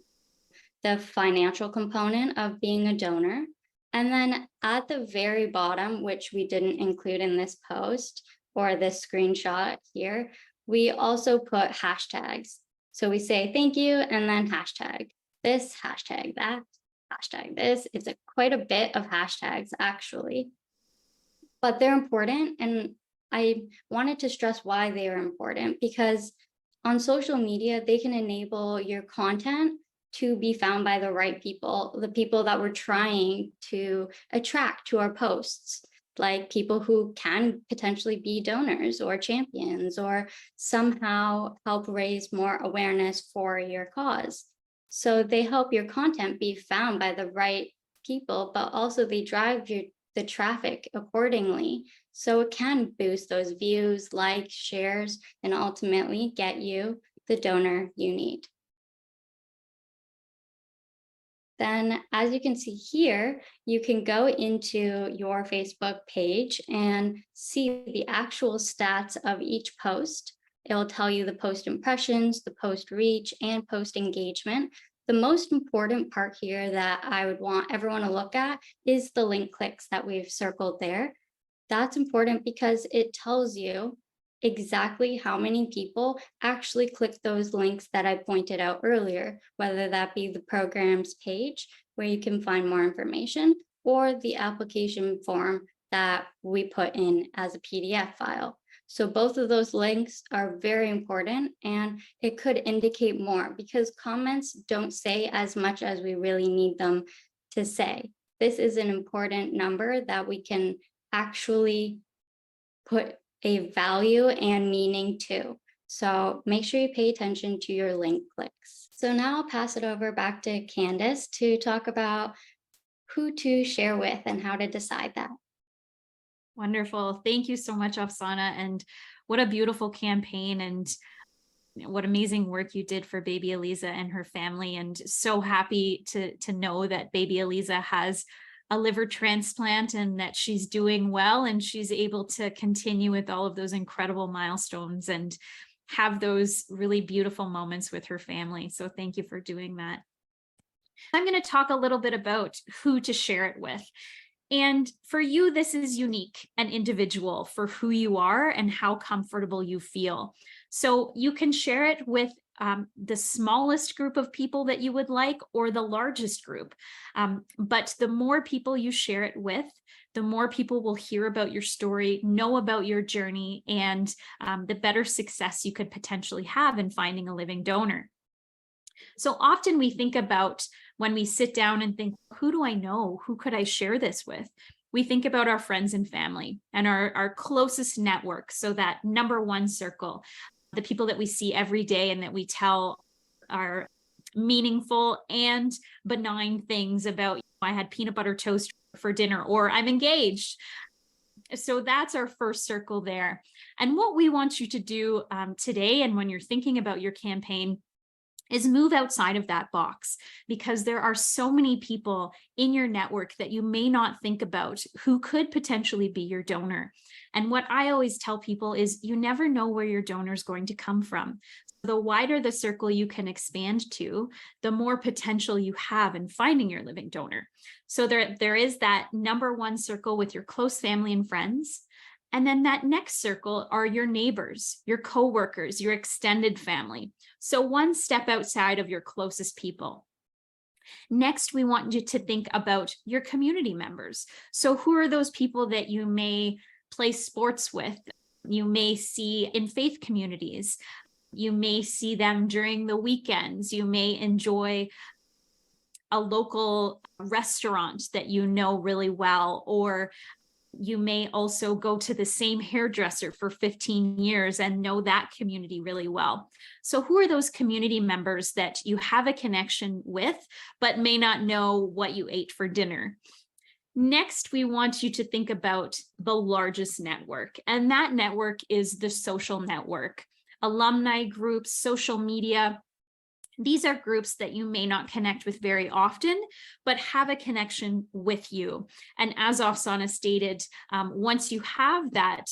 Speaker 9: the financial component of being a donor. And then at the very bottom, which we didn't include in this post or this screenshot here, we also put hashtags. So we say thank you and then hashtag this, hashtag that, hashtag this. It's quite a bit of hashtags actually, but they're important. And I wanted to stress why they are important because on social media, they can enable your content to be found by the right people, the people that we're trying to attract to our posts, like people who can potentially be donors or champions or somehow help raise more awareness for your cause. So they help your content be found by the right people, but also they drive the traffic accordingly. So it can boost those views, likes, shares, and ultimately get you the donor you need. Then as you can see here, you can go into your Facebook page and see the actual stats of each post. It'll tell you the post impressions, the post reach, and post engagement. The most important part here that I would want everyone to look at is the link clicks that we've circled there. That's important because it tells you exactly how many people actually click those links that I pointed out earlier, whether that be the programs page where you can find more information or the application form that we put in as a PDF file. So both of those links are very important and it could indicate more because comments don't say as much as we really need them to say. This is an important number that we can actually put a value and meaning to. So make sure you pay attention to your link clicks. So now I'll pass it over back to Candace to talk about who to share with and how to decide that.
Speaker 1: Wonderful. Thank you so much, Afsana. And what a beautiful campaign, and what amazing work you did for baby Eliza and her family. And so happy to know that baby Eliza has a liver transplant and that she's doing well and she's able to continue with all of those incredible milestones and have those really beautiful moments with her family. So thank you for doing that. I'm going to talk a little bit about who to share it with. And for you, this is unique and individual for who you are and how comfortable you feel. So you can share it with the smallest group of people that you would like, or the largest group. But the more people you share it with, the more people will hear about your story, know about your journey, and the better success you could potentially have in finding a living donor. So often we think about, when we sit down and think, who do I know? Who could I share this with? We think about our friends and family and our closest network. So that number one circle, the people that we see every day and that we tell are meaningful and benign things about, I had peanut butter toast for dinner, or I'm engaged. So that's our first circle there. And what we want you to do today, and when you're thinking about your campaign, is move outside of that box, because there are so many people in your network that you may not think about who could potentially be your donor. And what I always tell people is, you never know where your donor is going to come from. The wider the circle you can expand to, the more potential you have in finding your living donor. So there is that number one circle with your close family and friends. And then that next circle are your neighbors, your coworkers, your extended family. So one step outside of your closest people. Next, we want you to think about your community members. So who are those people that you may play sports with? You may see in faith communities. You may see them during the weekends. You may enjoy a local restaurant that you know really well, or you may also go to the same hairdresser for 15 years and know that community really well. So who are those community members that you have a connection with, but may not know what you ate for dinner? Next, we want you to think about the largest network, and that network is the social network. Alumni groups, social media. These are groups that you may not connect with very often, but have a connection with you. And as Afsana stated, once you have that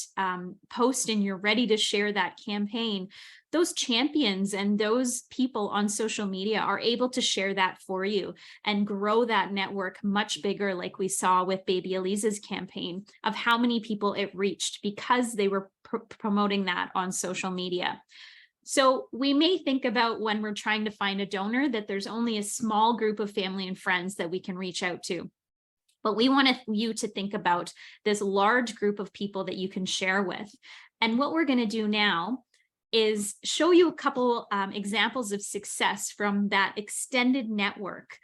Speaker 1: post and you're ready to share that campaign, those champions and those people on social media are able to share that for you and grow that network much bigger, like we saw with baby Eliza's campaign, of how many people it reached because they were promoting that on social media. So we may think about, when we're trying to find a donor, that there's only a small group of family and friends that we can reach out to. But we want you to think about this large group of people that you can share with. And what we're going to do now is show you a couple examples of success from that extended network,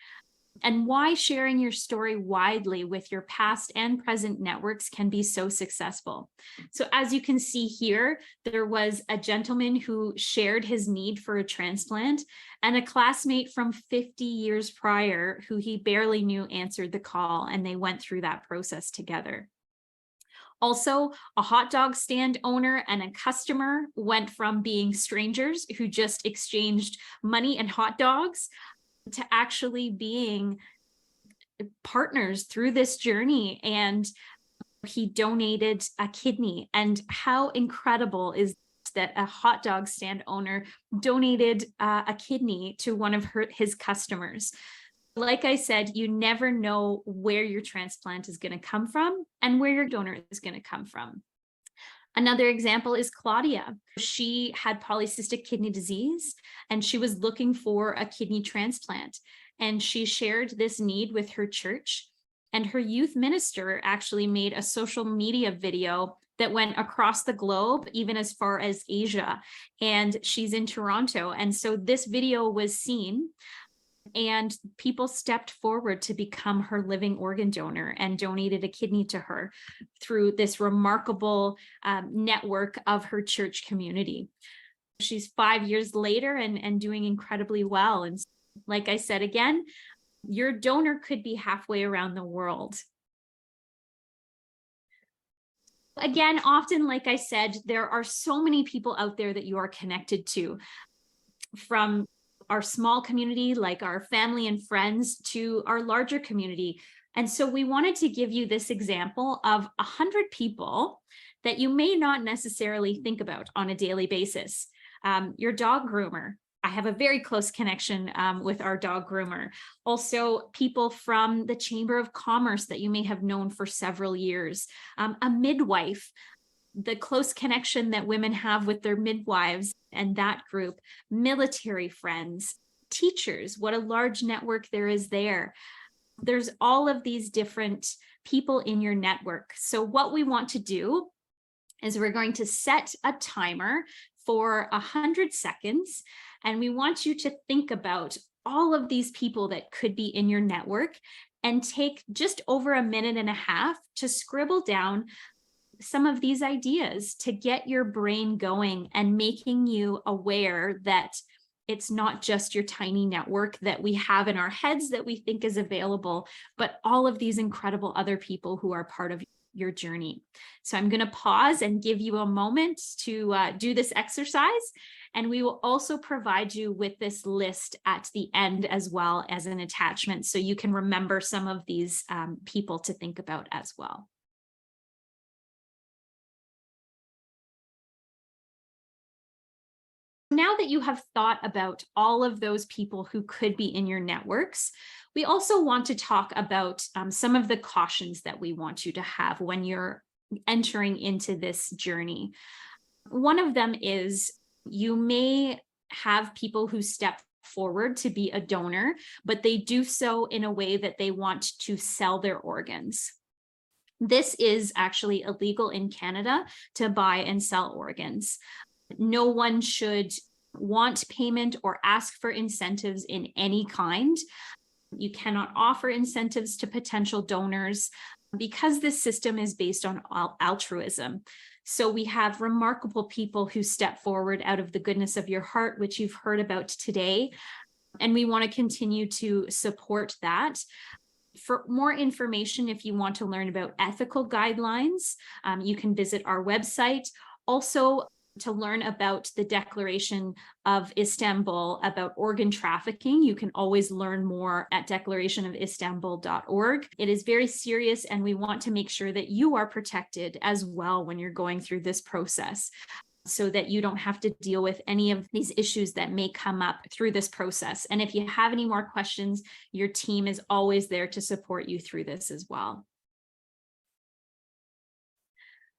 Speaker 1: and why sharing your story widely with your past and present networks can be so successful. So as you can see here, there was a gentleman who shared his need for a transplant, and a classmate from 50 years prior who he barely knew answered the call, and they went through that process together. Also, a hot dog stand owner and a customer went from being strangers who just exchanged money and hot dogs to actually being partners through this journey. And he donated a kidney. And how incredible is that a hot dog stand owner donated a kidney to one of his customers? Like I said, you never know where your transplant is going to come from and where your donor is going to come from. Another example is Claudia. She had polycystic kidney disease, and she was looking for a kidney transplant. And she shared this need with her church, and her youth minister actually made a social media video that went across the globe, even as far as Asia. And she's in Toronto. And so this video was seen And people stepped forward to become her living organ donor and donated a kidney to her through this remarkable network of her church community. She's 5 years later and doing incredibly well. And like I said, again, your donor could be halfway around the world. Again, often, like I said, there are so many people out there that you are connected to, from our small community, like our family and friends, to our larger community. And so we wanted to give you this example of 100 people that you may not necessarily think about on a daily basis. Your dog groomer. I have a very close connection with our dog groomer. Also, people from the Chamber of Commerce that you may have known for several years. A midwife, the close connection that women have with their midwives and that group. Military friends, teachers, what a large network there is there. There's all of these different people in your network. So what we want to do is we're going to set a timer for 100 seconds. And we want you to think about all of these people that could be in your network and take just over a minute and a half to scribble down some of these ideas to get your brain going and making you aware that it's not just your tiny network that we have in our heads that we think is available, but all of these incredible other people who are part of your journey. So I'm going to pause and give you a moment to do this exercise. And we will also provide you with this list at the end as well as an attachment, so you can remember some of these people to think about as well. Now that you have thought about all of those people who could be in your networks, we also want to talk about some of the cautions that we want you to have when you're entering into this journey. One of them is you may have people who step forward to be a donor, but they do so in a way that they want to sell their organs. This is actually illegal in Canada to buy and sell organs. No one should want payment or ask for incentives in any kind. You cannot offer incentives to potential donors because this system is based on altruism. So we have remarkable people who step forward out of the goodness of your heart, which you've heard about today. And we want to continue to support that. For more information, if you want to learn about ethical guidelines, you can visit our website. Also, to learn about the Declaration of Istanbul about organ trafficking, you can always learn more at declarationofistanbul.org. It is very serious, and we want to make sure that you are protected as well when you're going through this process, so that you don't have to deal with any of these issues that may come up through this process. And if you have any more questions, your team is always there to support you through this as well.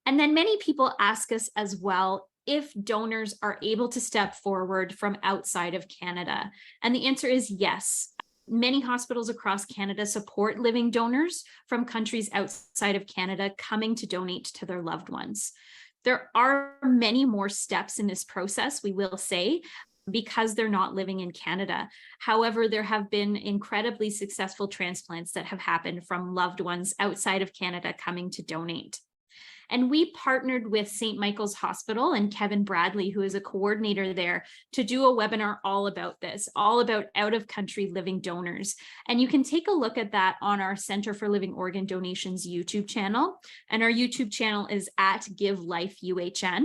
Speaker 1: And then many people ask us as well if donors are able to step forward from outside of Canada. And the answer is yes. Many hospitals across Canada support living donors from countries outside of Canada coming to donate to their loved ones. There are many more steps in this process, we will say, because they're not living in Canada. However, there have been incredibly successful transplants that have happened from loved ones outside of Canada coming to donate. And we partnered with St. Michael's Hospital and Kevin Bradley, who is a coordinator there, to do a webinar all about this, all about out-of-country living donors. And you can take a look at that on our Center for Living Organ Donations YouTube channel. And our YouTube channel is at givelifeUHN.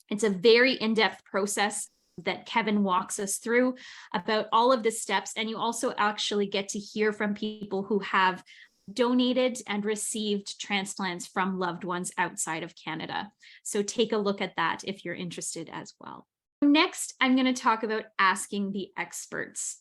Speaker 1: It's a very in-depth process that Kevin walks us through about all of the steps. And you also actually get to hear from people who have donated and received transplants from loved ones outside of Canada. So take a look at that if you're interested as well. Next, I'm going to talk about asking the experts.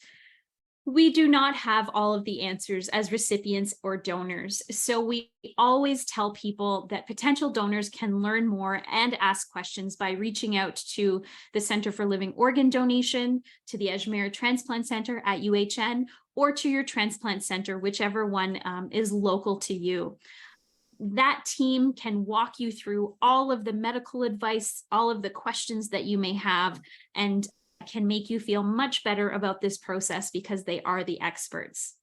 Speaker 1: We do not have all of the answers as recipients or donors, so we always tell people that potential donors can learn more and ask questions by reaching out to the Center for Living Organ Donation, to the Ajmer Transplant Center at UHN, or to your transplant center, whichever one is local to you. That team can walk you through all of the medical advice, all of the questions that you may have, and can make you feel much better about this process because they are the experts.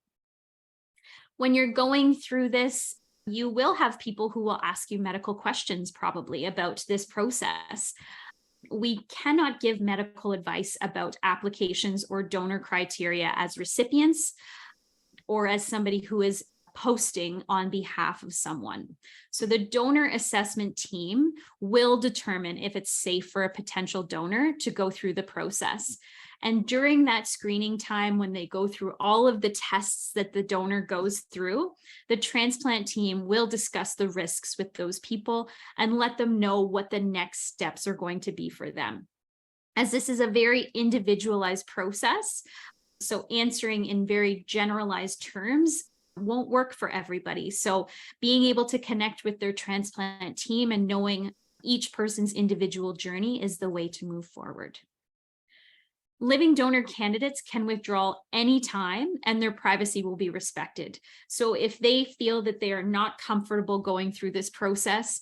Speaker 1: When you're going through this, you will have people who will ask you medical questions probably about this process. We cannot give medical advice about applications or donor criteria as recipients or as somebody who is posting on behalf of someone. So the donor assessment team will determine if it's safe for a potential donor to go through the process. And during that screening time, when they go through all of the tests that the donor goes through, the transplant team will discuss the risks with those people and let them know what the next steps are going to be for them. As this is a very individualized process, so answering in very generalized terms won't work for everybody. So being able to connect with their transplant team and knowing each person's individual journey is the way to move forward. Living donor candidates can withdraw anytime and their privacy will be respected. So if they feel that they are not comfortable going through this process,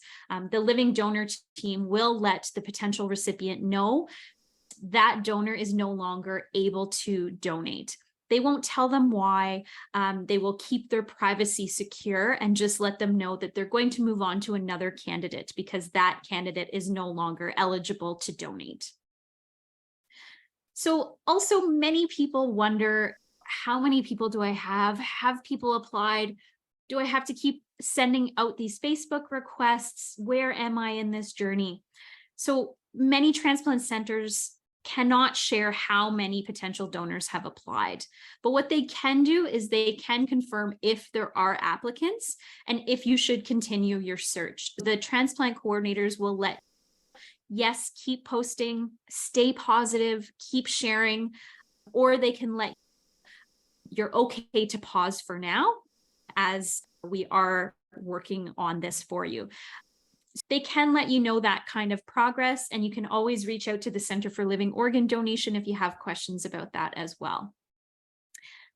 Speaker 1: the living donor team will let the potential recipient know that donor is no longer able to donate. They won't tell them why. They will keep their privacy secure and just let them know that they're going to move on to another candidate because that candidate is no longer eligible to donate. So also many people wonder, how many people do I have? Have people applied? Do I have to keep sending out these Facebook requests? Where am I in this journey? So many transplant centers cannot share how many potential donors have applied. But what they can do is they can confirm if there are applicants and if you should continue your search. The transplant coordinators will let, yes, keep posting, stay positive, keep sharing, or they can let you're okay to pause for now as we are working on this for you. They can let you know that kind of progress, and you can always reach out to the Center for Living Organ Donation if you have questions about that as well.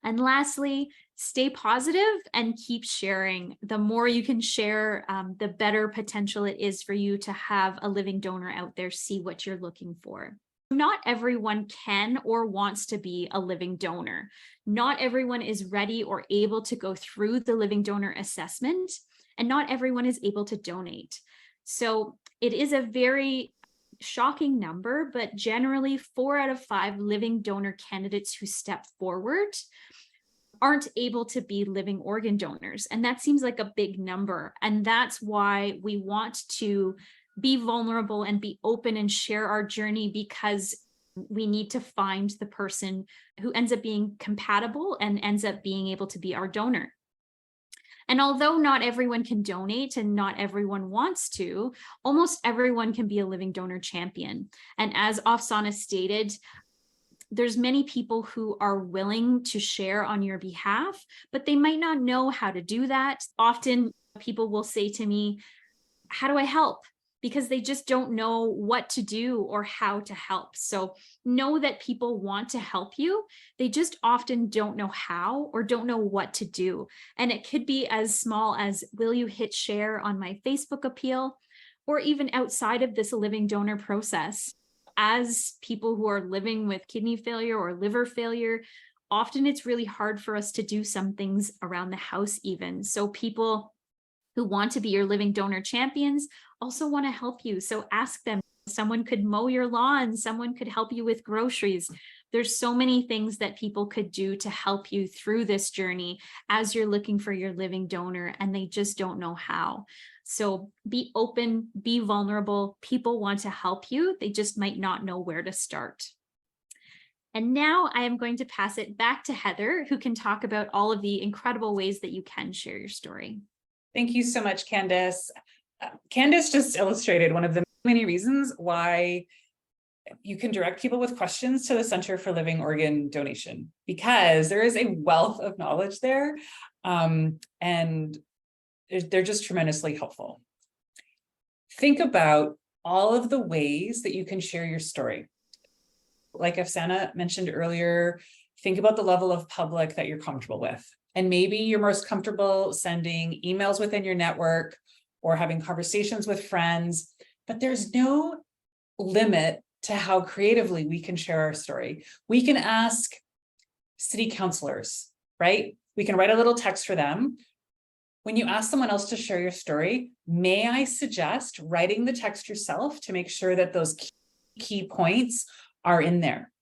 Speaker 1: And lastly, stay positive and keep sharing. The more you can share, the better potential it is for you to have a living donor out there see what you're looking for. Not everyone can or wants to be a living donor. Not everyone is ready or able to go through the living donor assessment, and not everyone is able to donate. So it is a very shocking number, but generally 4 out of 5 living donor candidates who step forward aren't able to be living organ donors. And that seems like a big number. And that's why we want to be vulnerable and be open and share our journey, because we need to find the person who ends up being compatible and ends up being able to be our donor. And although not everyone can donate and not everyone wants to, almost everyone can be a living donor champion. And as Afsana stated, there's many people who are willing to share on your behalf, but they might not know how to do that. Often people will say to me, how do I help? Because they just don't know what to do or how to help. So know that people want to help you. They just often don't know how or don't know what to do. And it could be as small as, will you hit share on my Facebook appeal? Or even outside of this living donor process. As people who are living with kidney failure or liver failure, often it's really hard for us to do some things around the house even. So people who want to be your living donor champions also want to help you. So ask them. Someone could mow your lawn, someone could help you with groceries. There's so many things that people could do to help you through this journey as you're looking for your living donor and they just don't know how. So be open, be vulnerable. People want to help you. They just might not know where to start. And now I am going to pass it back to Heather, who can talk about all of the incredible ways that you can share your story.
Speaker 5: Thank you so much, Candace. Candace just illustrated one of the many reasons why you can direct people with questions to the Center for Living Organ Donation, because there is a wealth of knowledge there, and they're just tremendously helpful. Think about all of the ways that you can share your story. Like Afsana mentioned earlier, think about the level of public that you're comfortable with. And maybe you're most comfortable sending emails within your network or having conversations with friends, but there's no limit to how creatively we can share our story. We can ask city councilors, right? We can write a little text for them. When you ask someone else to share your story, may I suggest writing the text yourself to make sure that those key points are in there.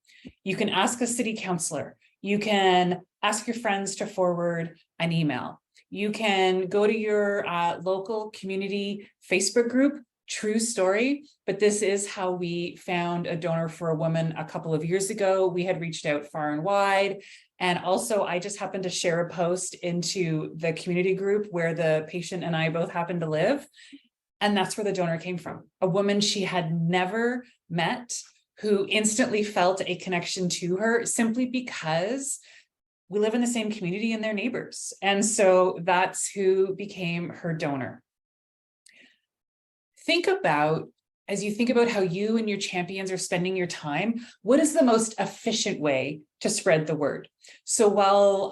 Speaker 5: You can ask a city councilor. You can ask your friends to forward an email. You can go to your local community Facebook group, True Story, but this is how we found a donor for a woman a couple of years ago. We had reached out far and wide. And also, I just happened to share a post into the community group where the patient and I both happen to live. And that's where the donor came from. A woman she had never met who instantly felt a connection to her simply because we live in the same community and they're neighbors. And so that's who became her donor. As you think about how you and your champions are spending your time, what is the most efficient way to spread the word? So while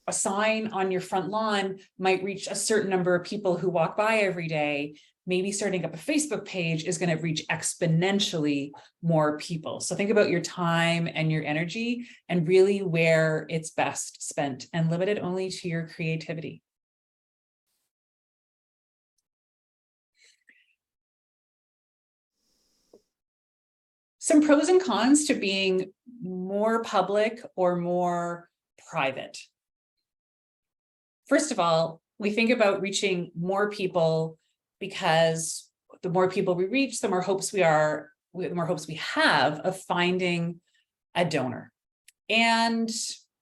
Speaker 5: a sign on your front lawn might reach a certain number of people who walk by every day, maybe starting up a Facebook page is going to reach exponentially more people. So think about your time and your energy and really where it's best spent, and limit it only to your creativity. Some pros and cons to being more public or more private. First of all, we think about reaching more people because the more people we reach, the more hopes we have of finding a donor. And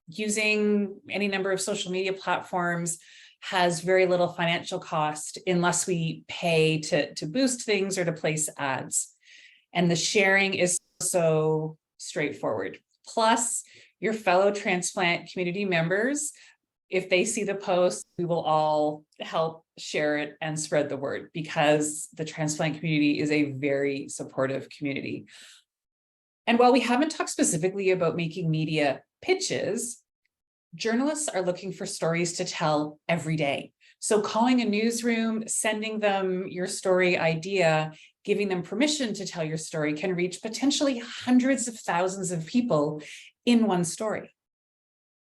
Speaker 5: using any number of social media platforms has very little financial cost unless we pay to boost things or to place ads. And the sharing is so straightforward. Plus, your fellow transplant community members, if they see the post, we will all help share it and spread the word, because the transplant community is a very supportive community. And while we haven't talked specifically about making media pitches, journalists are looking for stories to tell every day. So calling a newsroom, sending them your story idea, giving them permission to tell your story can reach potentially hundreds of thousands of people in one story.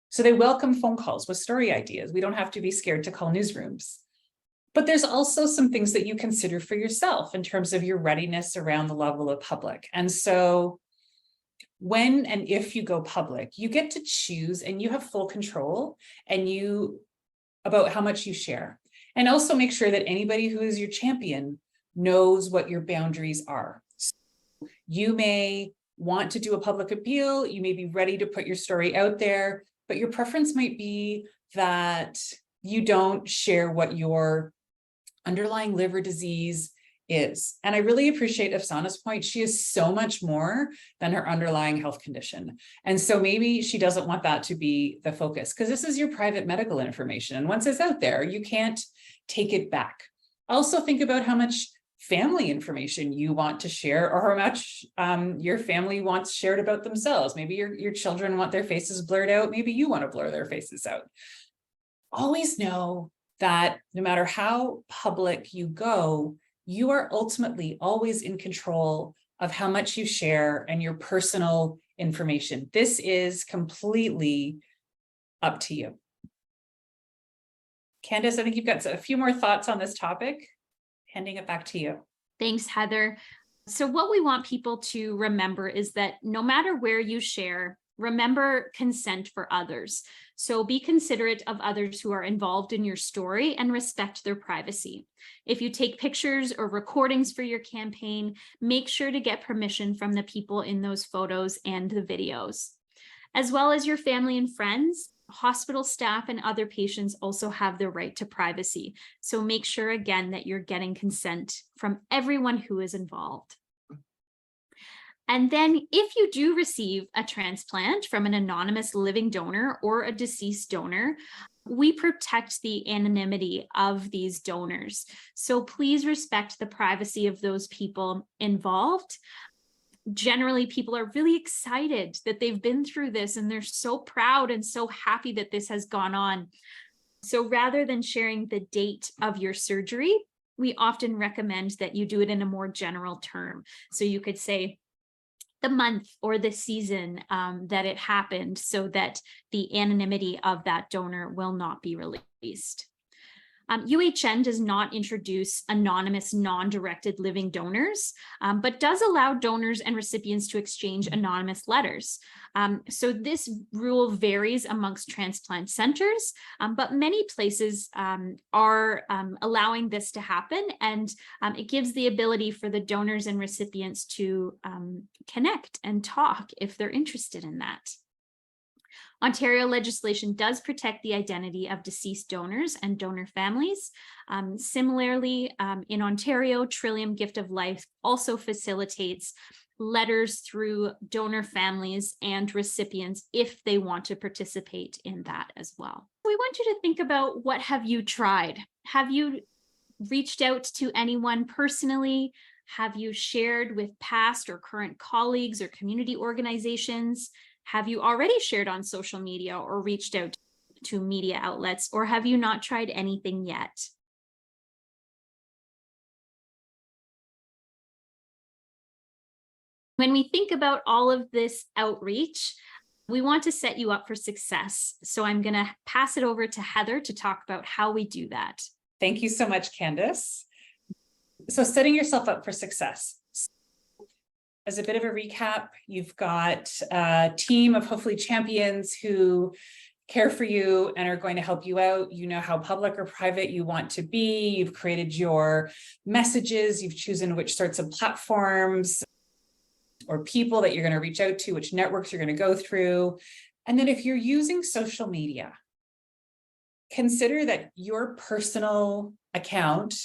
Speaker 5: So they welcome phone calls with story ideas. We don't have to be scared to call newsrooms. But there's also some things that you consider for yourself in terms of your readiness around the level of public. And so when and if you go public, you get to choose and you have full control about how much you share. And also make sure that anybody who is your champion knows what your boundaries are. So you may want to do a public appeal, you may be ready to put your story out there, but your preference might be that you don't share what your underlying liver disease is. And I really appreciate Afsana's point. She is so much more than her underlying health condition. And so maybe she doesn't want that to be the focus, because this is your private medical information. And once it's out there, you can't take it back. Also think about how much family information you want to share, or how much your family wants shared about themselves. Maybe your children want their faces blurred out. Maybe you want to blur their faces out. Always know that no matter how public you go, you are ultimately always in control of how much you share and your personal information. This is completely up to you. Candace, I think you've got a few more thoughts on this topic. Handing it back to you.
Speaker 1: Thanks, Heather. So what we want people to remember is that no matter where you share, remember consent for others. So be considerate of others who are involved in your story and respect their privacy. If you take pictures or recordings for your campaign, make sure to get permission from the people in those photos and the videos. As well as your family and friends, hospital staff and other patients also have the right to privacy. So make sure again that you're getting consent from everyone who is involved. And then if you do receive a transplant from an anonymous living donor or a deceased donor, we protect the anonymity of these donors. So please respect the privacy of those people involved. Generally, people are really excited that they've been through this and they're so proud and so happy that this has gone on. So rather than sharing the date of your surgery, we often recommend that you do it in a more general term. So you could say, the month or the season that it happened, so that the anonymity of that donor will not be released. UHN does not introduce anonymous, non-directed living donors, but does allow donors and recipients to exchange anonymous letters. So this rule varies amongst transplant centers, but many places are allowing this to happen, and it gives the ability for the donors and recipients to connect and talk if they're interested in that. Ontario legislation does protect the identity of deceased donors and donor families. Similarly, in Ontario, Trillium Gift of Life also facilitates letters through donor families and recipients if they want to participate in that as well. We want you to think about, what have you tried? Have you reached out to anyone personally? Have you shared with past or current colleagues or community organizations? Have you already shared on social media or reached out to media outlets, or have you not tried anything yet? When we think about all of this outreach, we want to set you up for success. So I'm going to pass it over to Heather to talk about how we do that.
Speaker 5: Thank you so much, Candace. So setting yourself up for success. As a bit of a recap, you've got a team of hopefully champions who care for you and are going to help you out. You know how public or private you want to be. You've created your messages. You've chosen which sorts of platforms or people that you're going to reach out to, which networks you're going to go through. And then if you're using social media, consider that your personal account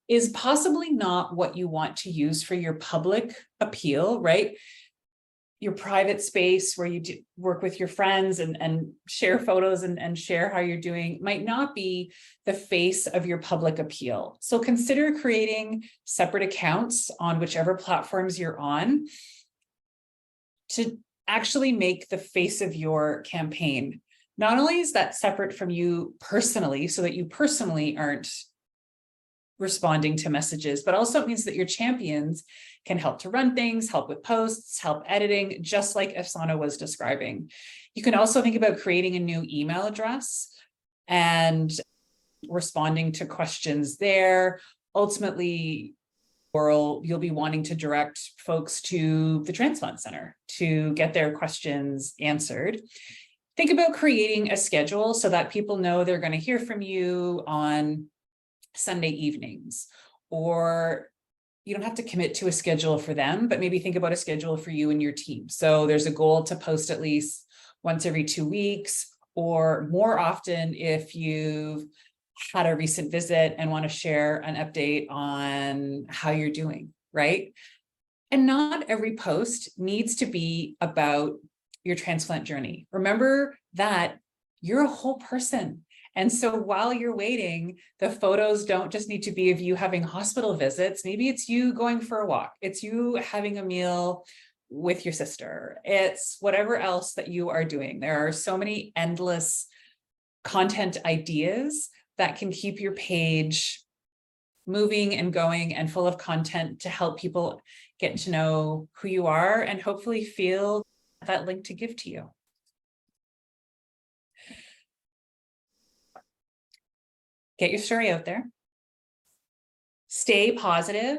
Speaker 5: is possibly not what you want to use for your public appeal, right? Your private space where you work with your friends and share photos and share how you're doing might not be the face of your public appeal. So consider creating separate accounts on whichever platforms you're on to actually make the face of your campaign. Not only is that separate from you personally, so that you personally aren't responding to messages, but also it means that your champions can help to run things, help with posts, help editing, just like Afsana was describing. You can also think about creating a new email address and responding to questions there. Ultimately, you'll be wanting to direct folks to the Transplant Center to get their questions answered. Think about creating a schedule so that people know they're going to hear from you on Sunday evenings, or you don't have to commit to a schedule for them, but maybe think about a schedule for you and your team. So there's a goal to post at least once every 2 weeks, or more often if you've had a recent visit and want to share an update on how you're doing, right? And not every post needs to be about your transplant journey. Remember that you're a whole person. And so while you're waiting, the photos don't just need to be of you having hospital visits. Maybe it's you going for a walk. It's you having a meal with your sister. It's whatever else that you are doing. There are so many endless content ideas that can keep your page moving and going and full of content to help people get to know who you are and hopefully feel that link to give to you. Get your story out there. Stay positive.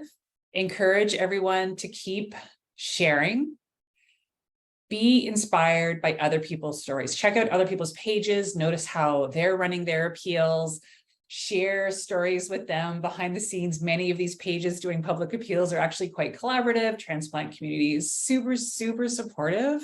Speaker 5: Encourage everyone to keep sharing. Be inspired by other people's stories. Check out other people's pages. Notice how they're running their appeals. Share stories with them behind the scenes. Many of these pages doing public appeals are actually quite collaborative. Transplant community is super, super supportive.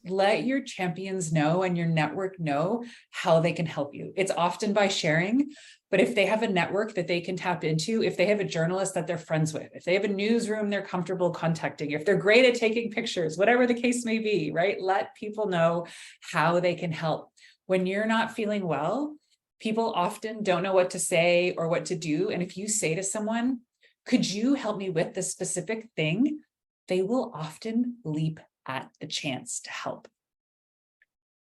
Speaker 5: Let your champions know and your network know how they can help you. It's often by sharing, but if they have a network that they can tap into, if they have a journalist that they're friends with, if they have a newsroom they're comfortable contacting, if they're great at taking pictures, whatever the case may be, right? Let people know how they can help. When you're not feeling well, people often don't know what to say or what to do. And if you say to someone, could you help me with this specific thing? They will often leap at the chance to help.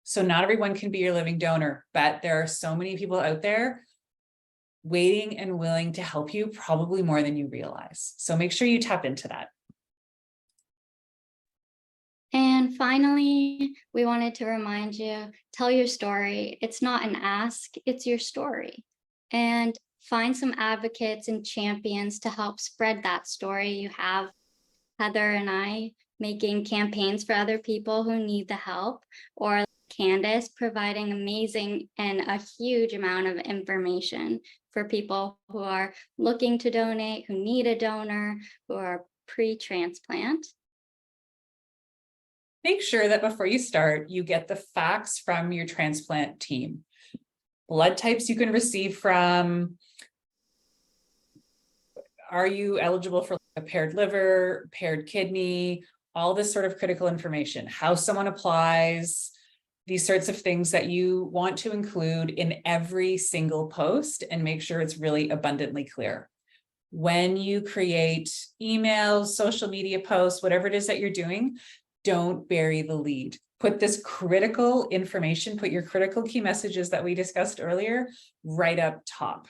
Speaker 5: So not everyone can be your living donor, but there are so many people out there waiting and willing to help you, probably more than you realize. So make sure you tap into that.
Speaker 9: And finally, we wanted to remind you, tell your story. It's not an ask, it's your story. And find some advocates and champions to help spread that story. You have Heather and I making campaigns for other people who need the help, or Candace providing amazing and a huge amount of information for people who are looking to donate, who need a donor, who are pre-transplant.
Speaker 5: Make sure that before you start, you get the facts from your transplant team. Blood types you can receive from, are you eligible for a paired liver, paired kidney, all this sort of critical information, how someone applies, these sorts of things that you want to include in every single post and make sure it's really abundantly clear. When you create emails, social media posts, whatever it is that you're doing, don't bury the lead. Put this critical information, put your critical key messages that we discussed earlier right up top.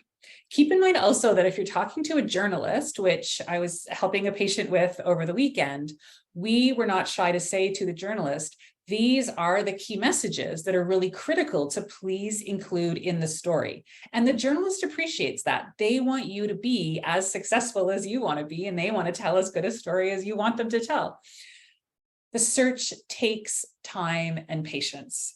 Speaker 5: Keep in mind also that if you're talking to a journalist, which I was helping a patient with over the weekend, we were not shy to say to the journalist, these are the key messages that are really critical to please include in the story. And the journalist appreciates that. They want you to be as successful as you want to be, and they want to tell as good a story as you want them to tell. The search takes time and patience.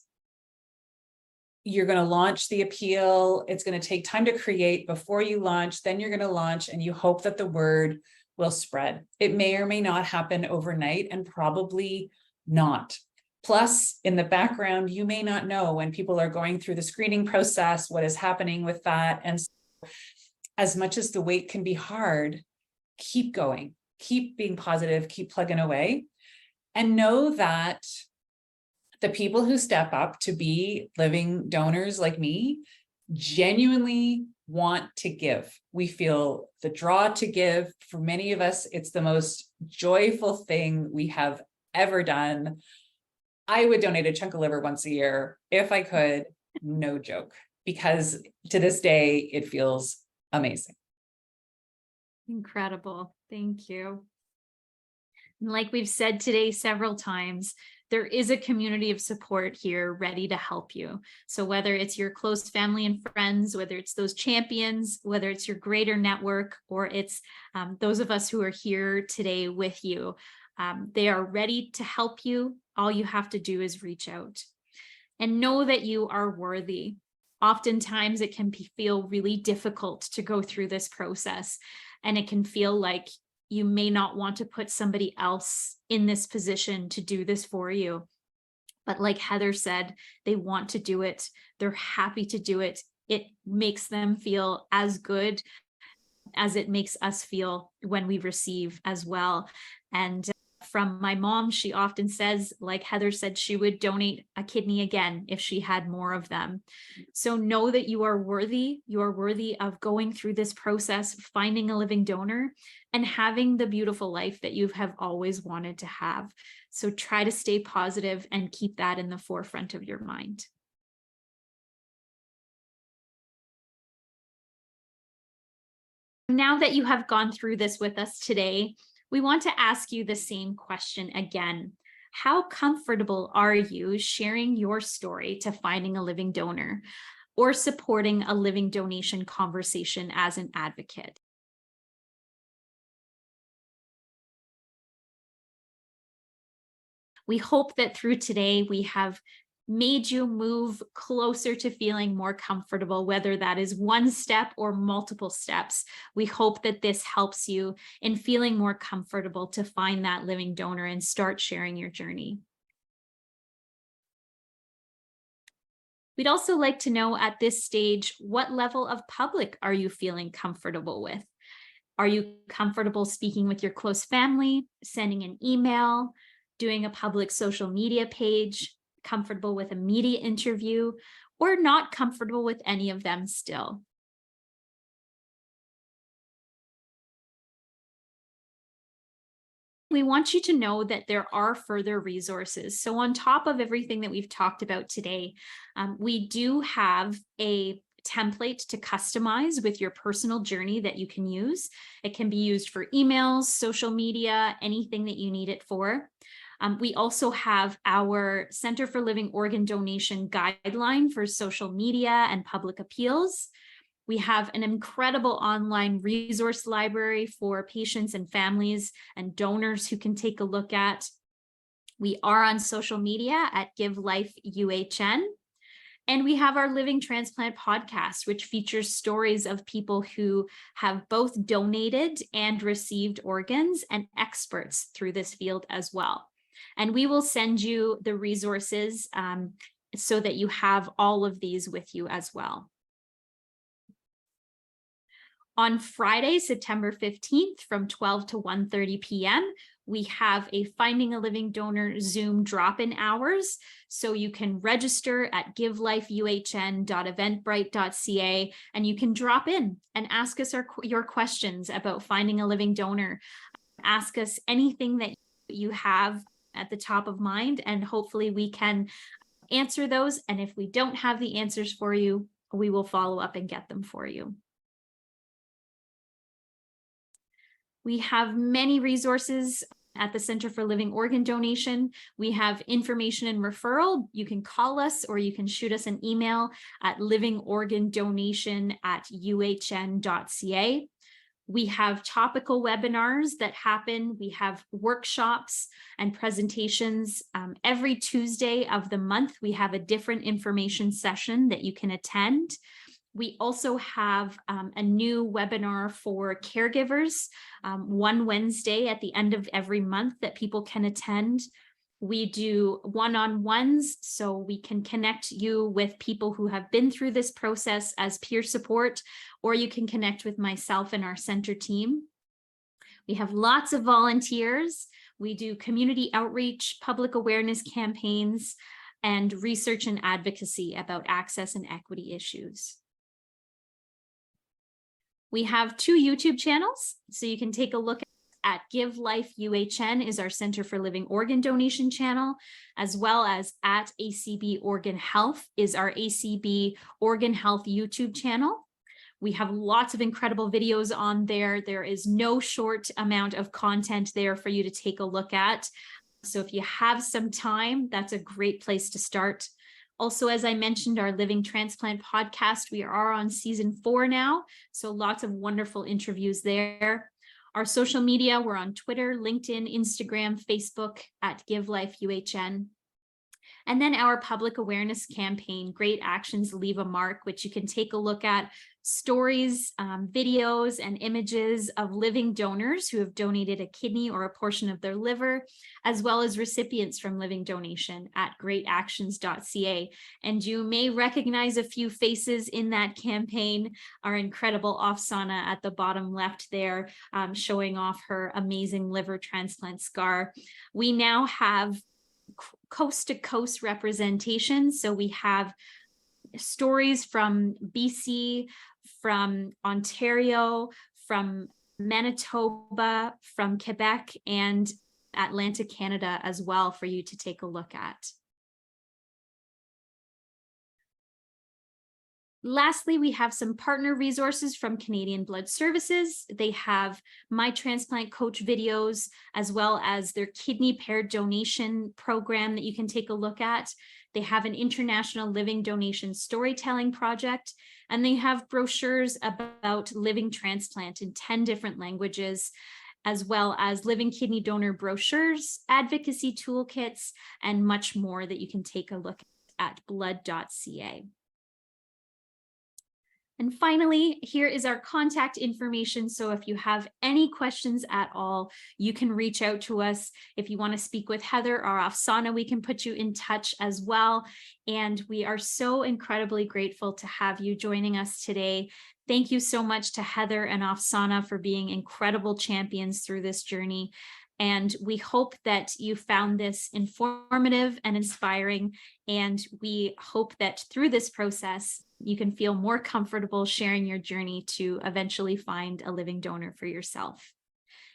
Speaker 5: You're going to launch the appeal. It's going to take time to create before you launch. Then you're going to launch and you hope that the word will spread. It may or may not happen overnight, and probably not. Plus, in the background, you may not know when people are going through the screening process, what is happening with that. And so, as much as the wait can be hard, keep going, keep being positive, keep plugging away, and know that the people who step up to be living donors like me genuinely want to give. We feel the draw to give. For many of us, it's the most joyful thing we have ever done. I would donate a chunk of liver once a year if I could, no joke, because to this day, it feels amazing.
Speaker 1: Incredible. Thank you. And like we've said today several times, there is a community of support here ready to help you. So whether it's your close family and friends, whether it's those champions, whether it's your greater network, or it's those of us who are here today with you, they are ready to help you. All you have to do is reach out and know that you are worthy. Oftentimes it can feel really difficult to go through this process, and it can feel like you may not want to put somebody else in this position to do this for you. But like Heather said, they want to do it. They're happy to do it. It makes them feel as good as it makes us feel when we receive as well. And from my mom, she often says, like Heather said, she would donate a kidney again if she had more of them. So know that you are worthy. You are worthy of going through this process, finding a living donor, and having the beautiful life that you have always wanted to have. So try to stay positive and keep that in the forefront of your mind. Now that you have gone through this with us today, we want to ask you the same question again. How comfortable are you sharing your story to finding a living donor or supporting a living donation conversation as an advocate? We hope that through today we have made you move closer to feeling more comfortable, whether that is one step or multiple steps. We hope that this helps you in feeling more comfortable to find that living donor and start sharing your journey. We'd also like to know at this stage, what level of public are you feeling comfortable with? Are you comfortable speaking with your close family, sending an email, doing a public social media page, comfortable with a media interview, or not comfortable with any of them still? We want you to know that there are further resources. So on top of everything that we've talked about today, we do have a template to customize with your personal journey that you can use. It can be used for emails, social media, anything that you need it for. We also have our Center for Living Organ Donation guideline for social media and public appeals. We have an incredible online resource library for patients and families and donors who can take a look at. We are on social media at givelifeUHN. And we have our Living Transplant podcast, which features stories of people who have both donated and received organs and experts through this field as well. And we will send you the resources so that you have all of these with you as well. On Friday, September 15th from 12 to 1:30 p.m., we have a Finding a Living Donor Zoom drop-in hours. So you can register at givelifeuhn.eventbrite.ca and you can drop in and ask us your questions about finding a living donor. Ask us anything that you have at the top of mind, and hopefully we can answer those. And if we don't have the answers for you, we will follow up and get them for you. We have many resources at the Center for Living Organ Donation. We have information and referral. You can call us or you can shoot us an email at livingorgandonation@uhn.ca. We have topical webinars that happen. We have workshops and presentations. Every Tuesday of the month, we have a different information session that you can attend. We also have a new webinar for caregivers, one Wednesday at the end of every month that people can attend. We do one-on-ones, so we can connect you with people who have been through this process as peer support, or you can connect with myself and our center team. We have lots of volunteers. We do community outreach, public awareness campaigns, and research and advocacy about access and equity issues. We have 2 YouTube channels, so you can take a look at Give Life UHN is our Center for Living Organ Donation channel, as well as at ACB Organ Health is our ACB Organ Health YouTube channel. We have lots of incredible videos on there. There is no short amount of content there for you to take a look at. So if you have some time, that's a great place to start. Also, as I mentioned, our Living Transplant podcast, we are on season 4 now, so lots of wonderful interviews there. Our social media, we're on Twitter, LinkedIn, Instagram, Facebook at Give Life UHN. And then our public awareness campaign, Great Actions Leave a Mark, which you can take a look at stories, videos, and images of living donors who have donated a kidney or a portion of their liver, as well as recipients from living donation at greatactions.ca. And you may recognize a few faces in that campaign. Our incredible Afsana at the bottom left there, showing off her amazing liver transplant scar. We now have coast to coast representation. So we have stories from BC, from Ontario, from Manitoba, from Quebec, and Atlantic Canada as well for you to take a look at. Lastly, we have some partner resources from Canadian Blood Services. They have My Transplant Coach videos, as well as their kidney paired donation program that you can take a look at. They have an international living donation storytelling project, and they have brochures about living transplant in 10 different languages, as well as living kidney donor brochures, advocacy toolkits, and much more that you can take a look at blood.ca. And finally, here is our contact information. So if you have any questions at all, you can reach out to us. If you want to speak with Heather or Afsana, we can put you in touch as well. And we are so incredibly grateful to have you joining us today. Thank you so much to Heather and Afsana for being incredible champions through this journey. And we hope that you found this informative and inspiring. And we hope that through this process, you can feel more comfortable sharing your journey to eventually find a living donor for yourself.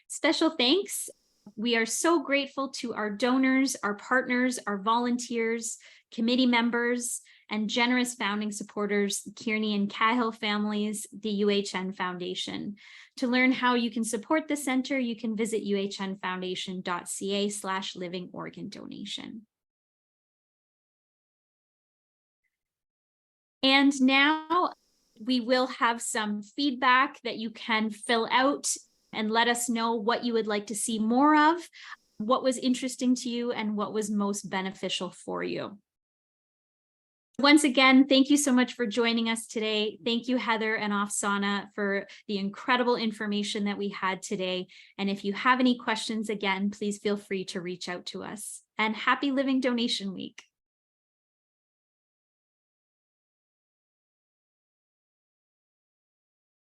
Speaker 1: Special thanks. We are so grateful to our donors, our partners, our volunteers, committee members, and generous founding supporters, Kearney and Cahill families, the UHN Foundation. To learn how you can support the center, you can visit uhnfoundation.ca/living organ donation. And now we will have some feedback that you can fill out and let us know what you would like to see more of, what was interesting to you, and what was most beneficial for you. Once again, thank you so much for joining us today. Thank you, Heather and Afsana, for the incredible information that we had today. And if you have any questions, again, please feel free to reach out to us. And happy Living Donation Week.